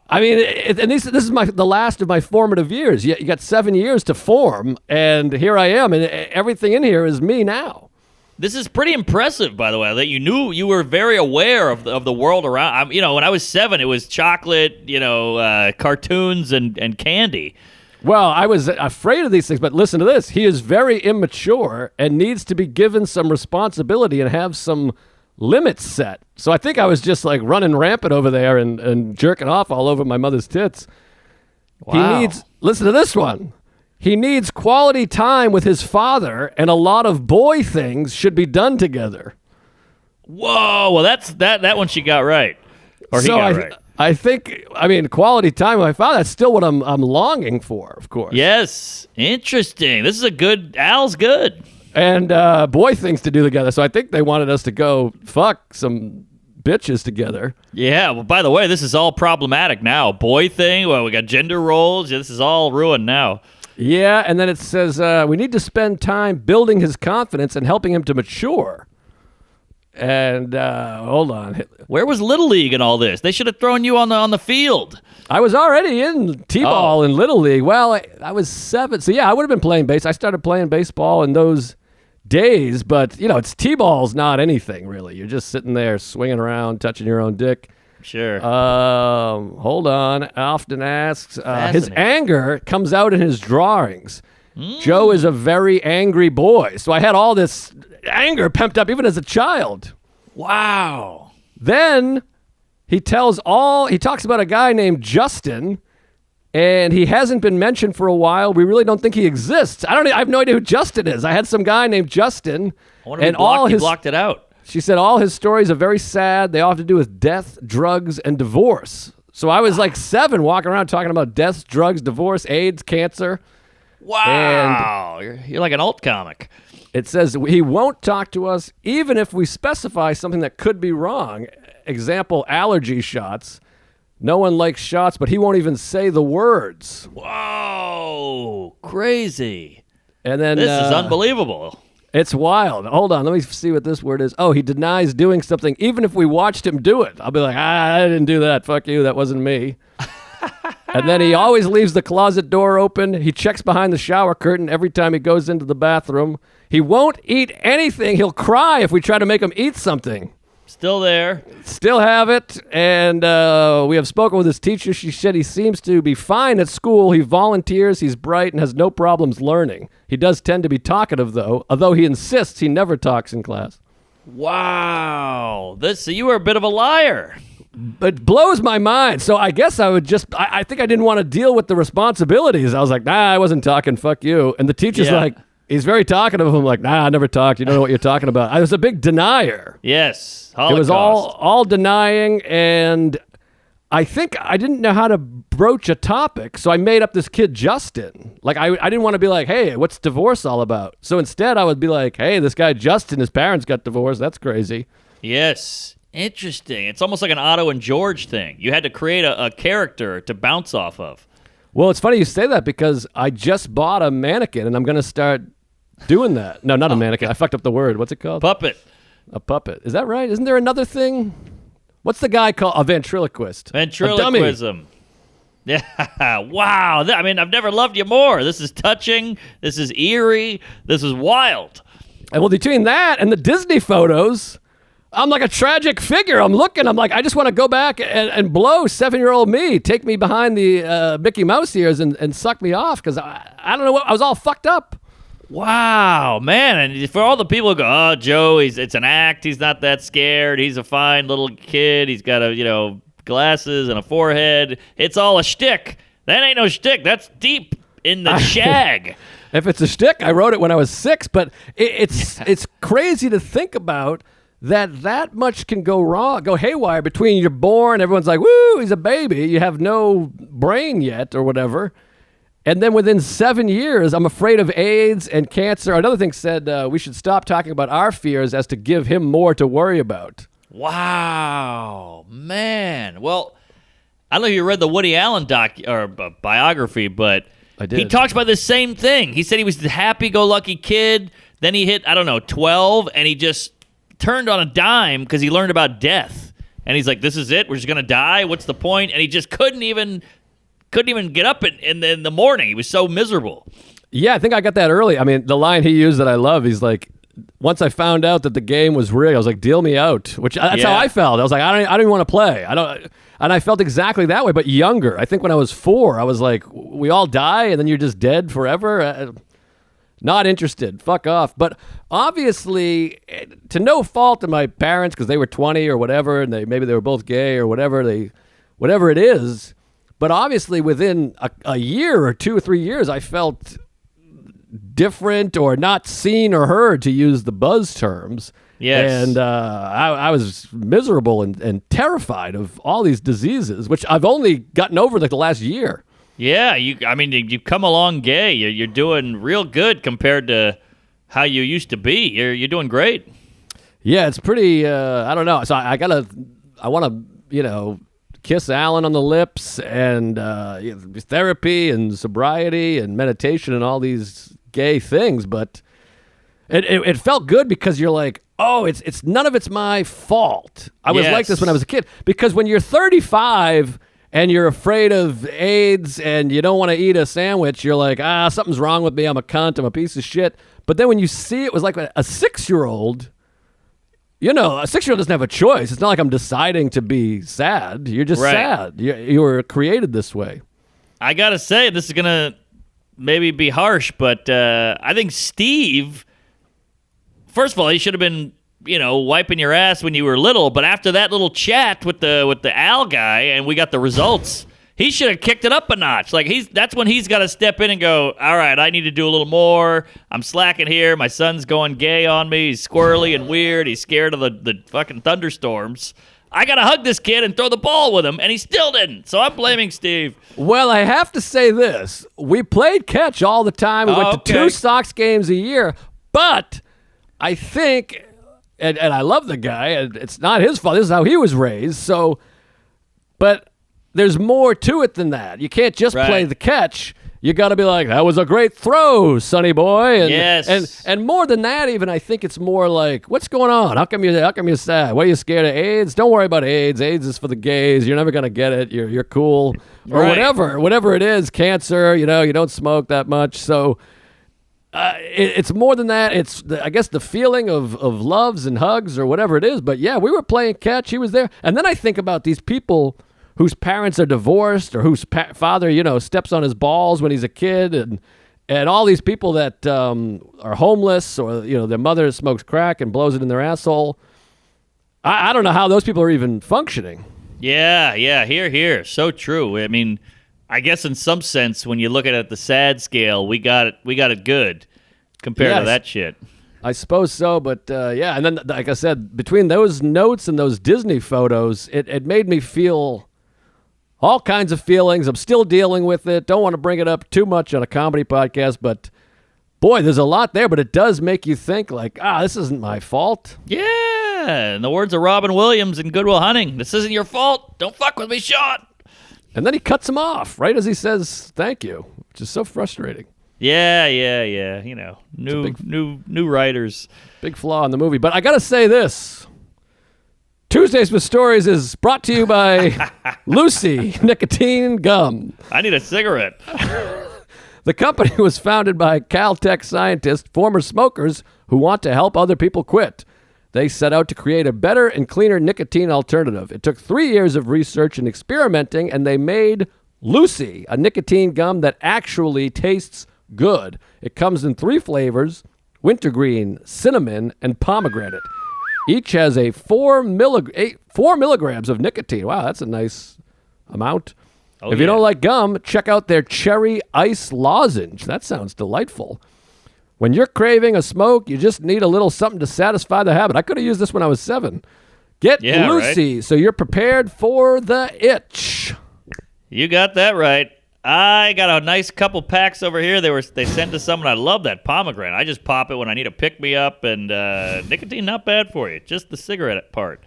I mean, and this is the last of my formative years. You got 7 years to form, and here I am, and everything in here is me now. This is pretty impressive, by the way, that you were very aware of the world around. When I was 7, it was chocolate, cartoons and candy. Well, I was afraid of these things, but listen to this. He is very immature and needs to be given some responsibility and have some limits set. So I think I was just like running rampant over there and jerking off all over my mother's tits. Wow. Listen to this one. He needs quality time with his father, and a lot of boy things should be done together. Whoa, well that one she got right. Or he got right. I think, quality time with my father, that's still what I'm longing for, of course. Yes. Interesting. This is Al's good. And boy things to do together. So I think they wanted us to go fuck some bitches together. Yeah. Well, by the way, this is all problematic now. Boy thing. Well, we got gender roles. Yeah, this is all ruined now. Yeah. And then it says we need to spend time building his confidence and helping him to mature. And hold on. Where was Little League in all this? They should have thrown you on the field. I was already in T-ball in Little League. Well, I was 7. So, yeah, I would have been playing I started playing baseball in those days, but it's T-ball's not anything really. You're just sitting there swinging around, touching your own dick. Sure. Hold on. Often asks. His anger comes out in his drawings. Joe is a very angry boy, so I had all this anger pumped up even as a child. Wow. Then he talks about a guy named Justin. And he hasn't been mentioned for a while. We really don't think he exists. I have no idea who Justin is. I had some guy named Justin. I wonder if he blocked it out. She said all his stories are very sad. They all have to do with death, drugs, and divorce. So I was like 7 walking around talking about death, drugs, divorce, AIDS, cancer. Wow. You're like an alt comic. It says he won't talk to us even if we specify something that could be wrong. example, allergy shots. No one likes shots, but he won't even say the words. Whoa, crazy. And then This is unbelievable. It's wild. Hold on, let me see what this word is. Oh, he denies doing something even if we watched him do it. I'll be like, I didn't do that. Fuck you, that wasn't me. And then he always leaves the closet door open. He checks behind the shower curtain every time he goes into the bathroom. He won't eat anything. He'll cry if we try to make him eat something. Still there. Still have it. And we have spoken with his teacher. She said he seems to be fine at school. He volunteers. He's bright and has no problems learning. He does tend to be talkative, though, although he insists he never talks in class. Wow. So you were a bit of a liar. It blows my mind. So I guess I would I think I didn't want to deal with the responsibilities. I was like, nah, I wasn't talking. Fuck you. And the teacher's like, he's very talkative. I'm like, nah, I never talked. You don't know what you're talking about. I was a big denier. Yes. Holocaust. It was all denying, and I think I didn't know how to broach a topic, so I made up this kid, Justin. Like, I didn't want to be like, hey, what's divorce all about? So instead, I would be like, hey, this guy, Justin, his parents got divorced. That's crazy. Yes. Interesting. It's almost like an Otto and George thing. You had to create a character to bounce off of. Well, it's funny you say that because I just bought a mannequin, and I'm going to start doing that. No, not a mannequin. I fucked up the word. What's it called? Puppet. A puppet. Is that right? Isn't there another thing? What's the guy called? A ventriloquist. Ventriloquism. Yeah. Wow. I mean, I've never loved you more. This is touching. This is eerie. This is wild. And well, between that and the Disney photos, I'm like a tragic figure. I'm looking. I'm like, I just want to go back and blow 7-year-old me. Take me behind the Mickey Mouse ears and suck me off because I don't know what. I was all fucked up. Wow, man. And for all the people who go, oh, Joe, it's an act. He's not that scared. He's a fine little kid. He's got glasses and a forehead. It's all a shtick. That ain't no shtick. That's deep in the shag. If it's a shtick, I wrote it when I was 6, but it's crazy to think about that much can go wrong, go haywire between you're born, everyone's like, woo, he's a baby. You have no brain yet or whatever. And then within 7 years, I'm afraid of AIDS and cancer. Another thing said we should stop talking about our fears as to give him more to worry about. Wow, man. Well, I don't know if you read the Woody Allen biography, but I did. He talks about the same thing. He said he was the happy-go-lucky kid. Then he hit, 12, and he just turned on a dime because he learned about death. And he's like, this is it? We're just going to die? What's the point? And he just couldn't even get up in the morning. He was so miserable. Yeah, I think I got that early. I mean, the line he used that I love, he's like, once I found out that the game was rigged, I was like, deal me out. That's how I felt. I was like, I don't even want to play. And I felt exactly that way, but younger. I think when I was 4, I was like, we all die and then you're just dead forever. Not interested. Fuck off. But obviously, to no fault of my parents, because they were 20 or whatever, and maybe they were both gay or whatever it is. But obviously, within a year or 2 or 3 years, I felt different or not seen or heard, to use the buzz terms. Yes. And I was miserable and terrified of all these diseases, which I've only gotten over like the last year. Yeah, you come along gay. You're doing real good compared to how you used to be. You're doing great. Yeah, it's pretty. I don't know. So I want to kiss Alan on the lips and therapy and sobriety and meditation and all these gay things, but it felt good because you're like, oh, it's none of it's my fault. I was like this when I was a kid, because when you're 35 and you're afraid of AIDS and you don't want to eat a sandwich, you're like, something's wrong with me. I'm a cunt. I'm a piece of shit. But then when you see it was like a 6-year-old, a 6-year-old doesn't have a choice. It's not like I'm deciding to be sad. You're just sad. You were created this way. I got to say, this is going to maybe be harsh, but I think Steve, first of all, he should have been, wiping your ass when you were little, but after that little chat with the Al guy and we got the results, he should have kicked it up a notch. Like that's when he's got to step in and go, all right, I need to do a little more. I'm slacking here. My son's going gay on me. He's squirrely and weird. He's scared of the fucking thunderstorms. I got to hug this kid and throw the ball with him, and he still didn't. So I'm blaming Steve. Well, I have to say this. We played catch all the time. We went to 2 Sox games a year, but I think and I love the guy, and it's not his fault. This is how he was raised. So, but there's more to it than that. You can't just play the catch. You got to be like, that was a great throw, sonny boy. And, yes. And more than that, even, I think it's more like, what's going on? How come you're sad? What, are you scared of AIDS? Don't worry about AIDS. AIDS is for the gays. You're never going to get it. You're cool. Or whatever it is, cancer, you don't smoke that much. So it's more than that. It's, I guess, the feeling of loves and hugs or whatever it is. But yeah, we were playing catch. He was there. And then I think about these people whose parents are divorced or whose father, steps on his balls when he's a kid, and all these people that are homeless, or their mother smokes crack and blows it in their asshole. I don't know how those people are even functioning. Yeah, here. So true. I mean, I guess in some sense, when you look at it at the sad scale, we got it good compared to that shit. I suppose so, but yeah. And then, like I said, between those notes and those Disney photos, it made me feel all kinds of feelings. I'm still dealing with it. Don't want to bring it up too much on a comedy podcast, but boy, there's a lot there. But it does make you think like, this isn't my fault. Yeah. In the words of Robin Williams in Good Will Hunting, this isn't your fault. Don't fuck with me, Sean. And then he cuts him off right as he says thank you, which is so frustrating. Yeah. New writers. Big flaw in the movie. But I got to say this. Tuesdays with Stories is brought to you by Lucy Nicotine Gum. I need a cigarette. The company was founded by Caltech scientists, former smokers who want to help other people quit. They set out to create a better and cleaner nicotine alternative. It took 3 years of research and experimenting, and they made Lucy, a nicotine gum that actually tastes good. It comes in 3 flavors: wintergreen, cinnamon, and pomegranate. Each has a 4 milligrams of nicotine. Wow, that's a nice amount. If you don't like gum, check out their cherry ice lozenge. That sounds delightful. When you're craving a smoke, you just need a little something to satisfy the habit. I could have used this when I was 7. Get Lucy so you're prepared for the itch. You got that right. I got a nice couple packs over here. They sent to someone. I love that pomegranate. I just pop it when I need a pick-me-up, and nicotine not bad for you. Just the cigarette part.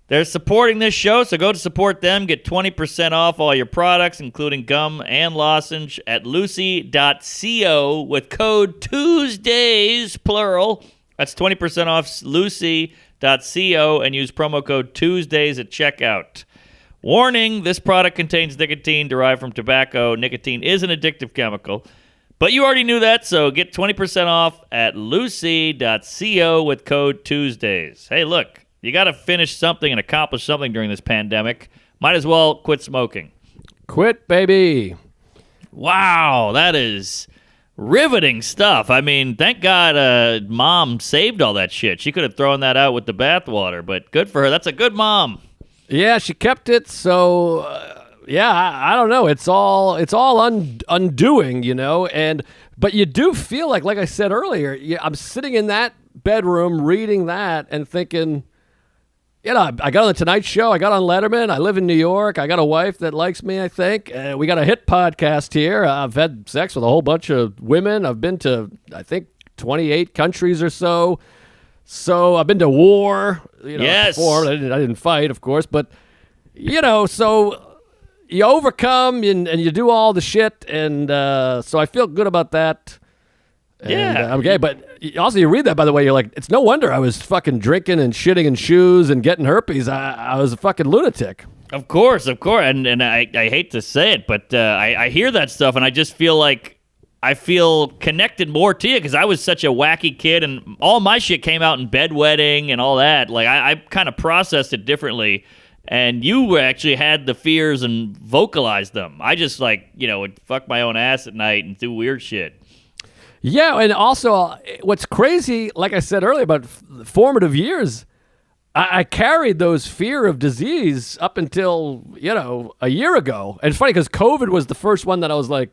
They're supporting this show, so go to support them. Get 20% off all your products, including gum and lozenge, at lucy.co with code Tuesdays, plural. That's 20% off lucy.co, and use promo code Tuesdays at checkout. Warning, this product contains nicotine derived from tobacco. Nicotine is an addictive chemical. But you already knew that, so get 20% off at lucy.co with code Tuesdays. Hey, look, you got to finish something and accomplish something during this pandemic. Might as well quit smoking. Quit, baby. Wow, that is riveting stuff. I mean, thank God Mom saved all that shit. She could have thrown that out with the bathwater, but good for her. That's a good mom. Yeah, she kept it. So, I don't know. It's all undoing, but you do feel like I said earlier, I'm sitting in that bedroom reading that and thinking, I got on the Tonight Show. I got on Letterman. I live in New York. I got a wife that likes me, I think. We got a hit podcast here. I've had sex with a whole bunch of women. I've been to, I think, 28 countries or so. So I've been to war, yes. Before. I didn't fight, of course, but, so you overcome and you do all the shit, and so I feel good about that. And, okay, but also you read that, by the way, you're like, it's no wonder I was fucking drinking and shitting in shoes and getting herpes. I was a fucking lunatic. Of course, and I hate to say it, but I hear that stuff, and I just feel like I feel connected more to you because I was such a wacky kid, and all my shit came out in bedwetting and all that. Like, I kind of processed it differently, and you actually had the fears and vocalized them. I just, would fuck my own ass at night and do weird shit. Yeah, and also, what's crazy, like I said earlier, about formative years, I carried those fear of disease up until, a year ago. And it's funny because COVID was the first one that I was like,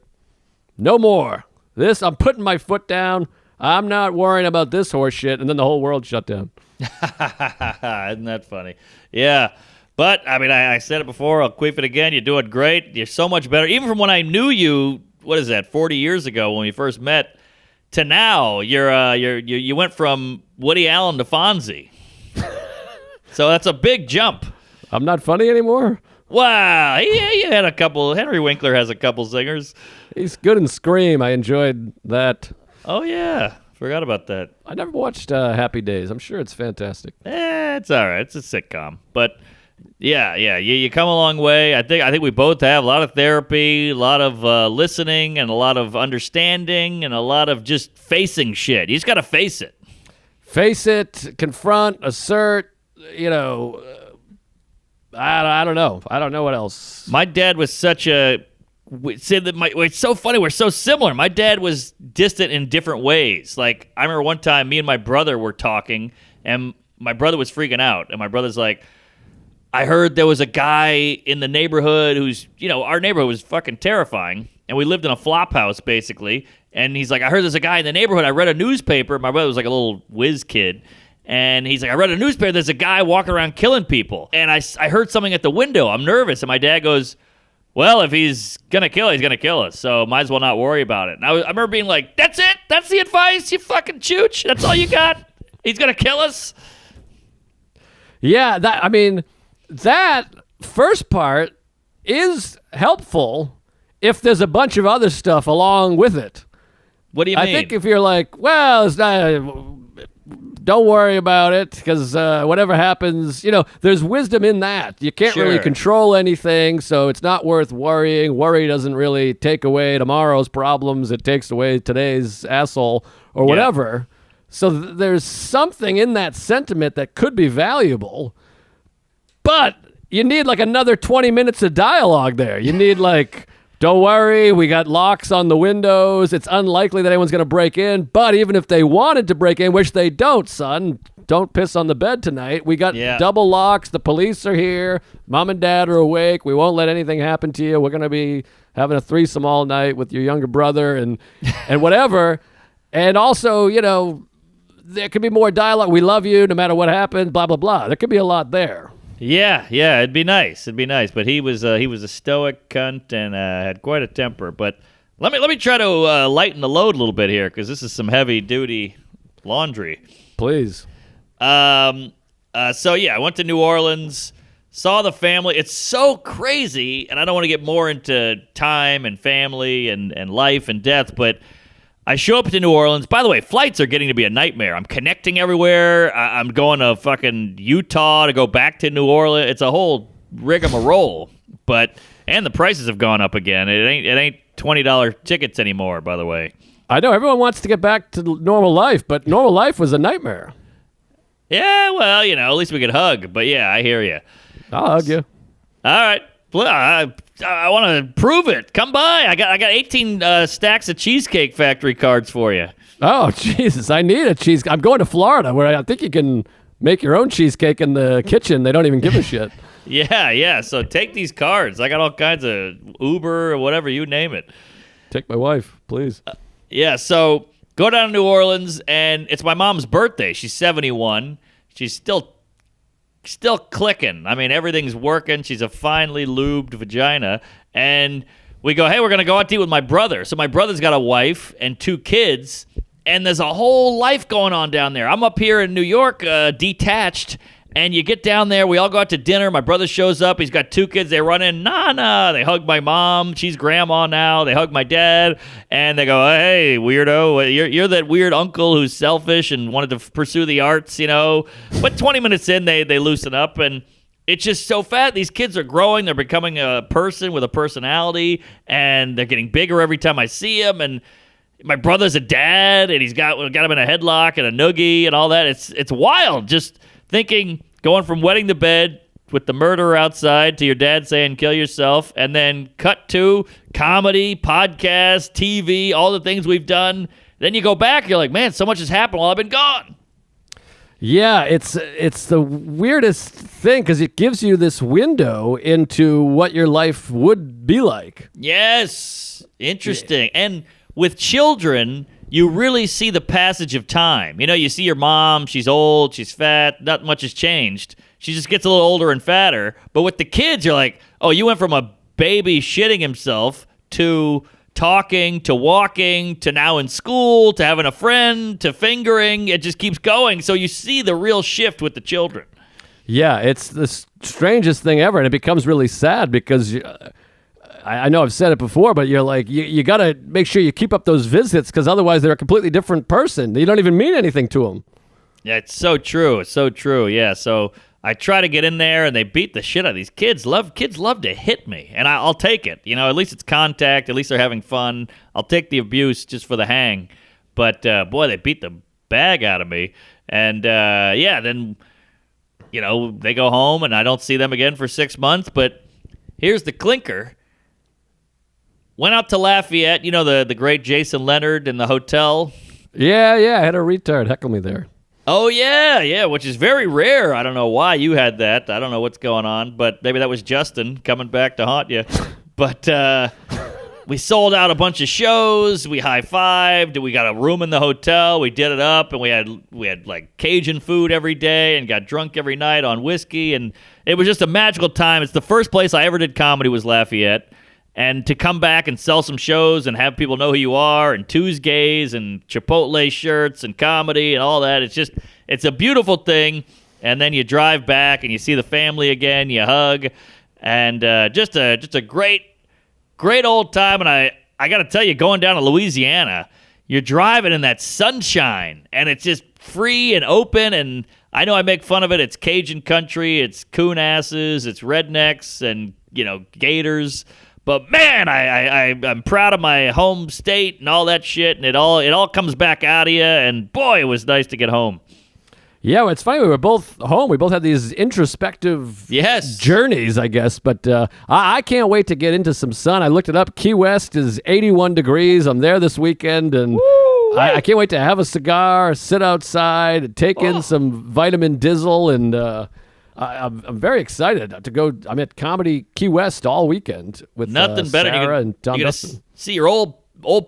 no more. I'm putting my foot down. I'm not worrying about this horse shit. And then the whole world shut down. Isn't that funny? Yeah. But, I mean, I said it before. I'll queef it again. You're doing great. You're so much better. Even from when I knew you, 40 years ago when we first met, to now, you went from Woody Allen to Fonzie. So that's a big jump. I'm not funny anymore? Wow. Yeah, you had a couple. Henry Winkler has a couple singers. He's good in Scream. I enjoyed that. Oh, yeah. Forgot about that. I never watched Happy Days. I'm sure it's fantastic. It's all right. It's a sitcom. But, yeah. You come a long way. I think we both have a lot of therapy, a lot of listening, and a lot of understanding, and a lot of just facing shit. You just got to face it. Face it, confront, assert, I don't know. I don't know what else. My dad was such a... It's so funny. We're so similar. My dad was distant in different ways. Like, I remember one time me and my brother were talking, and my brother was freaking out. And my brother's like, I heard there was a guy in the neighborhood who's, our neighborhood was fucking terrifying. And we lived in a flop house, basically. And he's like, I heard there's a guy in the neighborhood. I read a newspaper. My brother was like a little whiz kid. And he's like, I read a newspaper. There's a guy walking around killing people. And I heard something at the window. I'm nervous. And my dad goes, well, if he's going to kill, he's going to kill us. So might as well not worry about it. And I remember being like, that's it? That's the advice, you fucking chooch? That's all you got? He's going to kill us? Yeah, that first part is helpful if there's a bunch of other stuff along with it. What do you mean? I think if you're like, well, it's not... Don't worry about it because whatever happens, there's wisdom in that. You can't really control anything, so it's not worth worrying. Worry doesn't really take away tomorrow's problems. It takes away today's asshole or whatever. So there's something in that sentiment that could be valuable, but you need like another 20 minutes of dialogue there. You need like... Don't worry, we got locks on the windows. It's unlikely that anyone's going to break in, but even if they wanted to break in, which they don't, son, don't piss on the bed tonight. We got double locks. The police are here. Mom and dad are awake. We won't let anything happen to you. We're going to be having a threesome all night with your younger brother and whatever. And also, there could be more dialogue. We love you no matter what happens, blah, blah, blah. There could be a lot there. Yeah, it'd be nice. But he was a stoic cunt and had quite a temper. But let me try to lighten the load a little bit here because this is some heavy duty laundry. Please. I went to New Orleans, saw the family. It's so crazy, and I don't want to get more into time and family and life and death, but I show up to New Orleans. By the way, flights are getting to be a nightmare. I'm connecting everywhere. I'm going to fucking Utah to go back to New Orleans. It's a whole rigmarole. And the prices have gone up again. It ain't $20 tickets anymore, by the way. I know everyone wants to get back to normal life, but normal life was a nightmare. Yeah, well, at least we could hug. But yeah, I hear you. I'll hug you. All right. I want to prove it. Come by. I got 18 stacks of Cheesecake Factory cards for you. Oh, Jesus. I need a cheesecake. I'm going to Florida where I think you can make your own cheesecake in the kitchen. They don't even give a shit. Yeah. So take these cards. I got all kinds of Uber or whatever, you name it. Take my wife, please. So go down to New Orleans, and it's my mom's birthday. She's 71. She's still clicking. I mean, everything's working. She's a finely lubed vagina. And we go, hey, we're going to go out to eat with my brother. So my brother's got a wife and 2 kids, and there's a whole life going on down there. I'm up here in New York, detached, and you get down there. We all go out to dinner. My brother shows up. He's got 2 kids. They run in. Nana. They hug my mom. She's grandma now. They hug my dad. And they go, hey, weirdo. You're that weird uncle who's selfish and wanted to pursue the arts, But 20 minutes in, they loosen up. And it's just so fat. These kids are growing. They're becoming a person with a personality. And they're getting bigger every time I see them. And my brother's a dad. And he's got him in a headlock and a noogie and all that. It's wild. Just thinking, going from wedding to bed with the murderer outside to your dad saying kill yourself, and then cut to comedy, podcast, TV, all the things we've done. Then you go back, you're like, man, so much has happened while I've been gone. Yeah, it's the weirdest thing because it gives you this window into what your life would be like. Yes, interesting. Yeah. And with children, you really see the passage of time. You see your mom, she's old, she's fat, not much has changed. She just gets a little older and fatter. But with the kids, you're like, oh, you went from a baby shitting himself to talking, to walking, to now in school, to having a friend, to fingering. It just keeps going. So you see the real shift with the children. Yeah, it's the strangest thing ever, and it becomes really sad because I know I've said it before, but you're like, you got to make sure you keep up those visits because otherwise they're a completely different person. You don't even mean anything to them. Yeah, it's so true. It's so true. Yeah, so I try to get in there, and they beat the shit out of these kids. Kids love to hit me, and I'll take it. You know, at least it's contact. At least they're having fun. I'll take the abuse just for the hang. But, boy, they beat the bag out of me. And, then, they go home, and I don't see them again for 6 months. But here's the clinker. Went out to Lafayette, the great Jason Leonard in the hotel. Yeah, I had a retard heckle me there. Oh, yeah, which is very rare. I don't know why you had that. I don't know what's going on, but maybe that was Justin coming back to haunt you. But we sold out a bunch of shows. We high-fived. We got a room in the hotel. We did it up, and we had like Cajun food every day and got drunk every night on whiskey, and it was just a magical time. It's the first place I ever did comedy was Lafayette. And to come back and sell some shows and have people know who you are and Tuesdays and Chipotle shirts and comedy and all that, it's a beautiful thing. And then you drive back and you see the family again, you hug, and just a great old time. And I got to tell you, going down to Louisiana, you're driving in that sunshine, and it's just free and open. And I know I make fun of it. It's Cajun country, it's coon asses, it's rednecks and gators. But man, I'm proud of my home state and all that shit, and it all comes back out of you. And boy, it was nice to get home. Yeah, well, it's funny. We were both home. We both had these introspective journeys, I guess. But I can't wait to get into some sun. I looked it up. Key West is 81 degrees. I'm there this weekend, and I can't wait to have a cigar, sit outside, take in some vitamin Dizzle, and I'm very excited to go. I'm at Comedy Key West all weekend with nothing better. Sarah and Tom you Dustin. See your old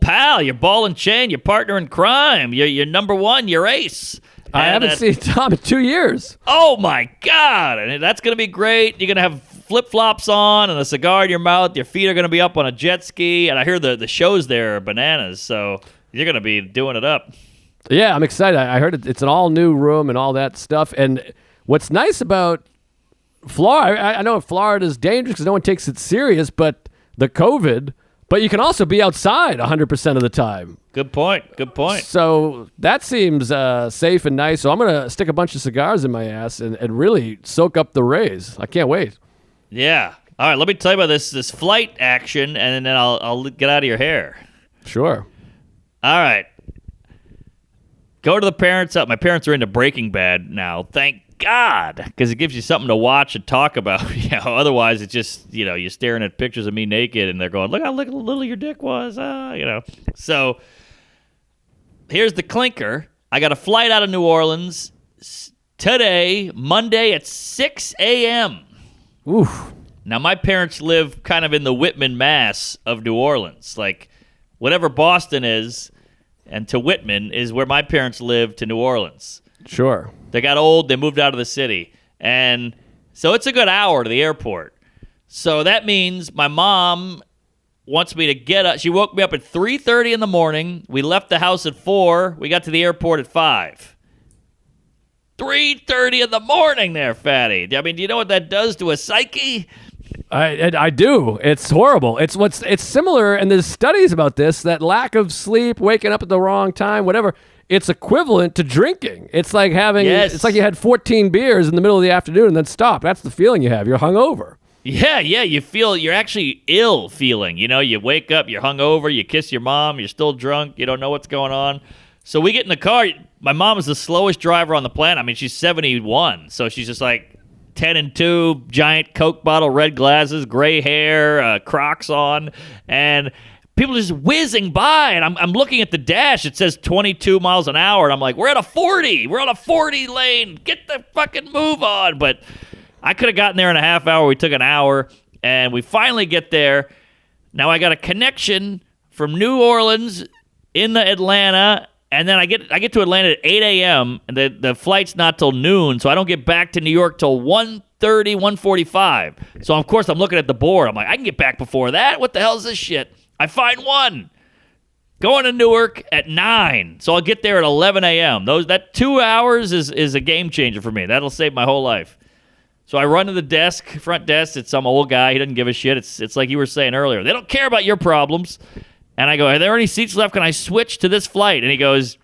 pal, your ball and chain, your partner in crime, your number one, your ace. I haven't seen Tom in 2 years. Oh my God! And that's gonna be great. You're gonna have flip-flops on and a cigar in your mouth. Your feet are gonna be up on a jet ski, and I hear the shows there are bananas. So you're gonna be doing it up. Yeah, I'm excited. I heard it's an all new room and all that stuff. And what's nice about Florida, I know Florida is dangerous because no one takes it serious, but the COVID, but you can also be outside 100% of the time. Good point. So that seems safe and nice. So I'm going to stick a bunch of cigars in my ass and really soak up the rays. I can't wait. Yeah. All right, let me tell you about this flight action, and then I'll get out of your hair. Sure. All right. Go to the parents' house. My parents are into Breaking Bad now. Thank God, because it gives you something to watch and talk about. Otherwise it's just you're staring at pictures of me naked, and they're going, "Look how little your dick was." So here's the clinker. I got a flight out of New Orleans today, Monday at 6 a.m. Oof. Now my parents live kind of in the Whitman, Mass of New Orleans, like whatever Boston is, and to Whitman is where my parents live to New Orleans. Sure. They got old. They moved out of the city. And so it's a good hour to the airport. So that means my mom wants me to get up. She woke me up at 3:30 in the morning. We left the house at 4. We got to the airport at 5. 3:30 in the morning there, fatty. I mean, do you know what that does to a psyche? I do. It's horrible. It's similar, and there's studies about this, that lack of sleep, waking up at the wrong time, whatever. It's equivalent to drinking. It's like it's like you had 14 beers in the middle of the afternoon and then stopped. That's the feeling you have. You're hungover. Yeah, you're actually ill feeling. You wake up, you're hungover, you kiss your mom, you're still drunk, you don't know what's going on. So we get in the car. My mom is the slowest driver on the planet. I mean, she's 71, so she's just like 10 and 2, giant Coke bottle, red glasses, gray hair, Crocs on, and people just whizzing by, and I'm looking at the dash. It says 22 miles an hour, and I'm like, we're at a 40. We're on a 40 lane. Get the fucking move on. But I could have gotten there in a half hour. We took an hour, and we finally get there. Now I got a connection from New Orleans into Atlanta, and then I get to Atlanta at 8 a.m., and the flight's not till noon, so I don't get back to New York till 1:30, 1:45. So, of course, I'm looking at the board. I'm like, I can get back before that? What the hell is this shit? I find one. Going to Newark at 9, so I'll get there at 11 a.m. That 2 hours is a game changer for me. That'll save my whole life. So I run to the front desk. It's some old guy. He doesn't give a shit. It's like you were saying earlier. They don't care about your problems. And I go, are there any seats left? Can I switch to this flight? And he goes,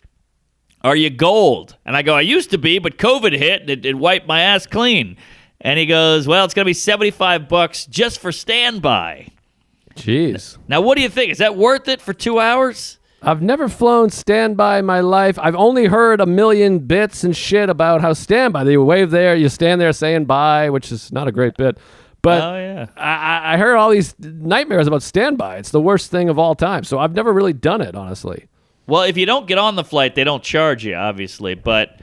are you gold? And I go, I used to be, but COVID hit and it wiped my ass clean. And he goes, well, it's going to be $75 just for standby. Jeez. Now, what do you think? Is that worth it for 2 hours? I've never flown standby in my life. I've only heard a million bits and shit about how standby. You wave there, you stand there saying bye, which is not a great bit. But Oh, yeah. I heard all these nightmares about standby. It's the worst thing of all time. So I've never really done it, honestly. Well, if you don't get on the flight, they don't charge you, obviously. But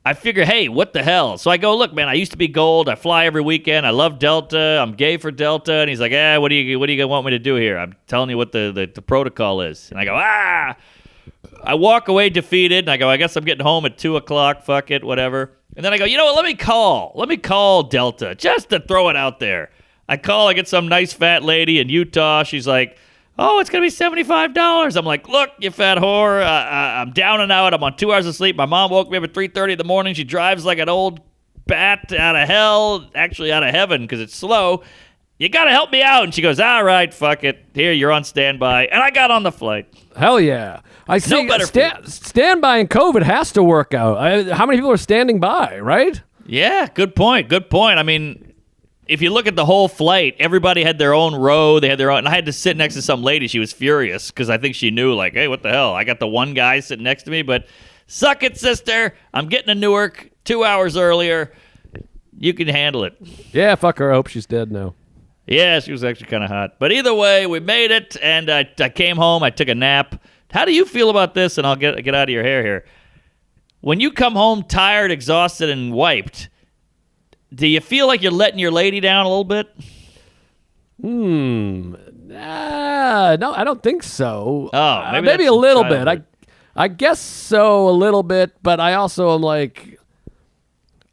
I figure, hey, what the hell? So I go, look, man, I used to be gold. I fly every weekend. I love Delta. I'm gay for Delta. And he's like, what do you gonna want me to do here? I'm telling you what the protocol is. And I go, I walk away defeated. And I go, I guess I'm getting home at 2 o'clock. Fuck it, whatever. And then I go, you know what? Let me call Delta just to throw it out there. I get some nice fat lady in Utah. She's like, oh, it's going to be $75. I'm like, look, you fat whore. I'm down and out. I'm on 2 hours of sleep. My mom woke me up at 3:30 in the morning. She drives like an old bat out of hell, actually out of heaven because it's slow. You got to help me out. And she goes, all right, fuck it. Here, you're on standby. And I got on the flight. Hell yeah. I see. No better Standby in COVID has to work out. How many people are standing by, right? Yeah, good point. I mean, if you look at the whole flight, everybody had their own row. They had their own. And I had to sit next to some lady. She was furious because I think she knew, like, hey, what the hell? I got the one guy sitting next to me, but suck it, sister. I'm getting to Newark 2 hours earlier. You can handle it. Yeah, fuck her. I hope she's dead now. Yeah, she was actually kind of hot. But either way, we made it, and I came home. I took a nap. How do you feel about this? And I'll get out of your hair here. When you come home tired, exhausted, and wiped, do you feel like you're letting your lady down a little bit? No, I don't think so. Oh, maybe a little bit. I guess so, a little bit, but I also am like,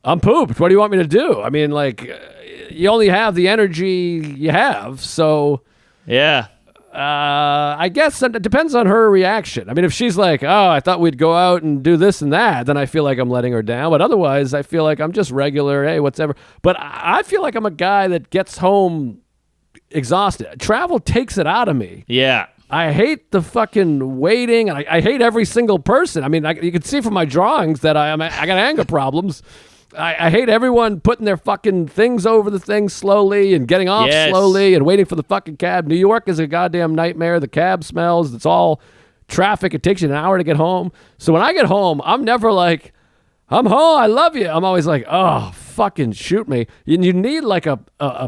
I'm pooped. What do you want me to do? I mean, like, you only have the energy you have, so yeah. I guess it depends on her reaction. I mean, if she's like, oh, I thought we'd go out and do this and that, then I feel like I'm letting her down. But otherwise, I feel like I'm just regular, hey, whatever. But I feel like I'm a guy that gets home exhausted. Travel takes it out of me. Yeah. I hate the fucking waiting, and I hate every single person. I mean, you can see from my drawings that I got anger problems. I hate everyone putting their fucking things over the thing slowly and getting off slowly and waiting for the fucking cab. New York is a goddamn nightmare. The cab smells. It's all traffic. It takes you an hour to get home. So when I get home, I'm never like, I'm home. I love you. I'm always like, oh, fucking shoot me. You need like a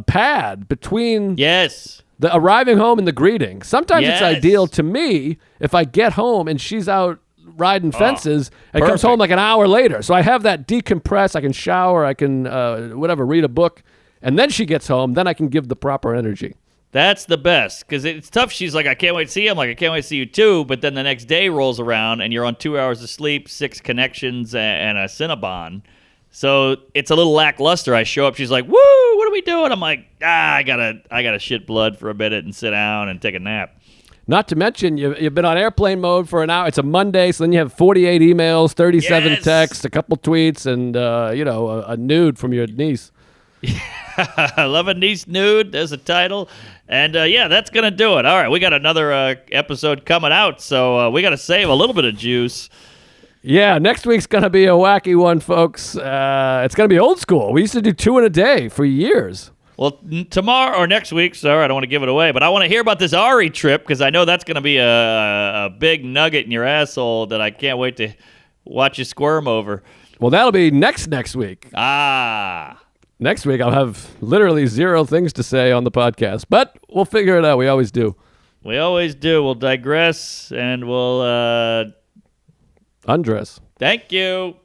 pad between the arriving home and the greeting. Sometimes it's ideal to me if I get home and she's out riding fences and comes home like an hour later. So I have that decompress. I can shower. I can, read a book. And then she gets home. Then I can give the proper energy. That's the best because it's tough. She's like, I can't wait to see you. I'm like, I can't wait to see you too. But then the next day rolls around and you're on 2 hours of sleep, 6 connections, and a Cinnabon. So it's a little lackluster. I show up. She's like, woo, what are we doing? I'm like, I gotta shit blood for a minute and sit down and take a nap. Not to mention, you've been on airplane mode for an hour. It's a Monday, so then you have 48 emails, 37 texts, a couple tweets, and, a nude from your niece. I love a niece nude. There's a title. And, that's going to do it. All right, we got another episode coming out, so we got to save a little bit of juice. Yeah, next week's going to be a wacky one, folks. It's going to be old school. We used to do 2 in a day for years. Well, tomorrow or next week, sorry, I don't want to give it away, but I want to hear about this Ari trip because I know that's going to be a big nugget in your asshole that I can't wait to watch you squirm over. Well, that'll be next week. Next week, I'll have literally 0 things to say on the podcast, but we'll figure it out. We always do. We'll digress and we'll undress. Thank you.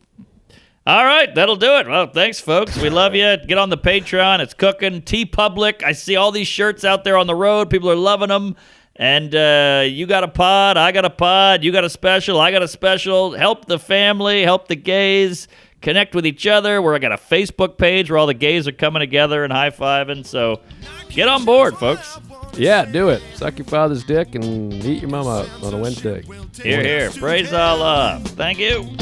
All right, that'll do it. Well, thanks, folks. We love you. Get on the Patreon. It's cooking. TeePublic. I see all these shirts out there on the road. People are loving them. And you got a pod. I got a pod. You got a special. I got a special. Help the family. Help the gays. Connect with each other. I got a Facebook page where all the gays are coming together and high-fiving. So get on board, folks. Yeah, do it. Suck your father's dick and eat your mama out on a Wednesday. Here. Praise Allah. Thank you.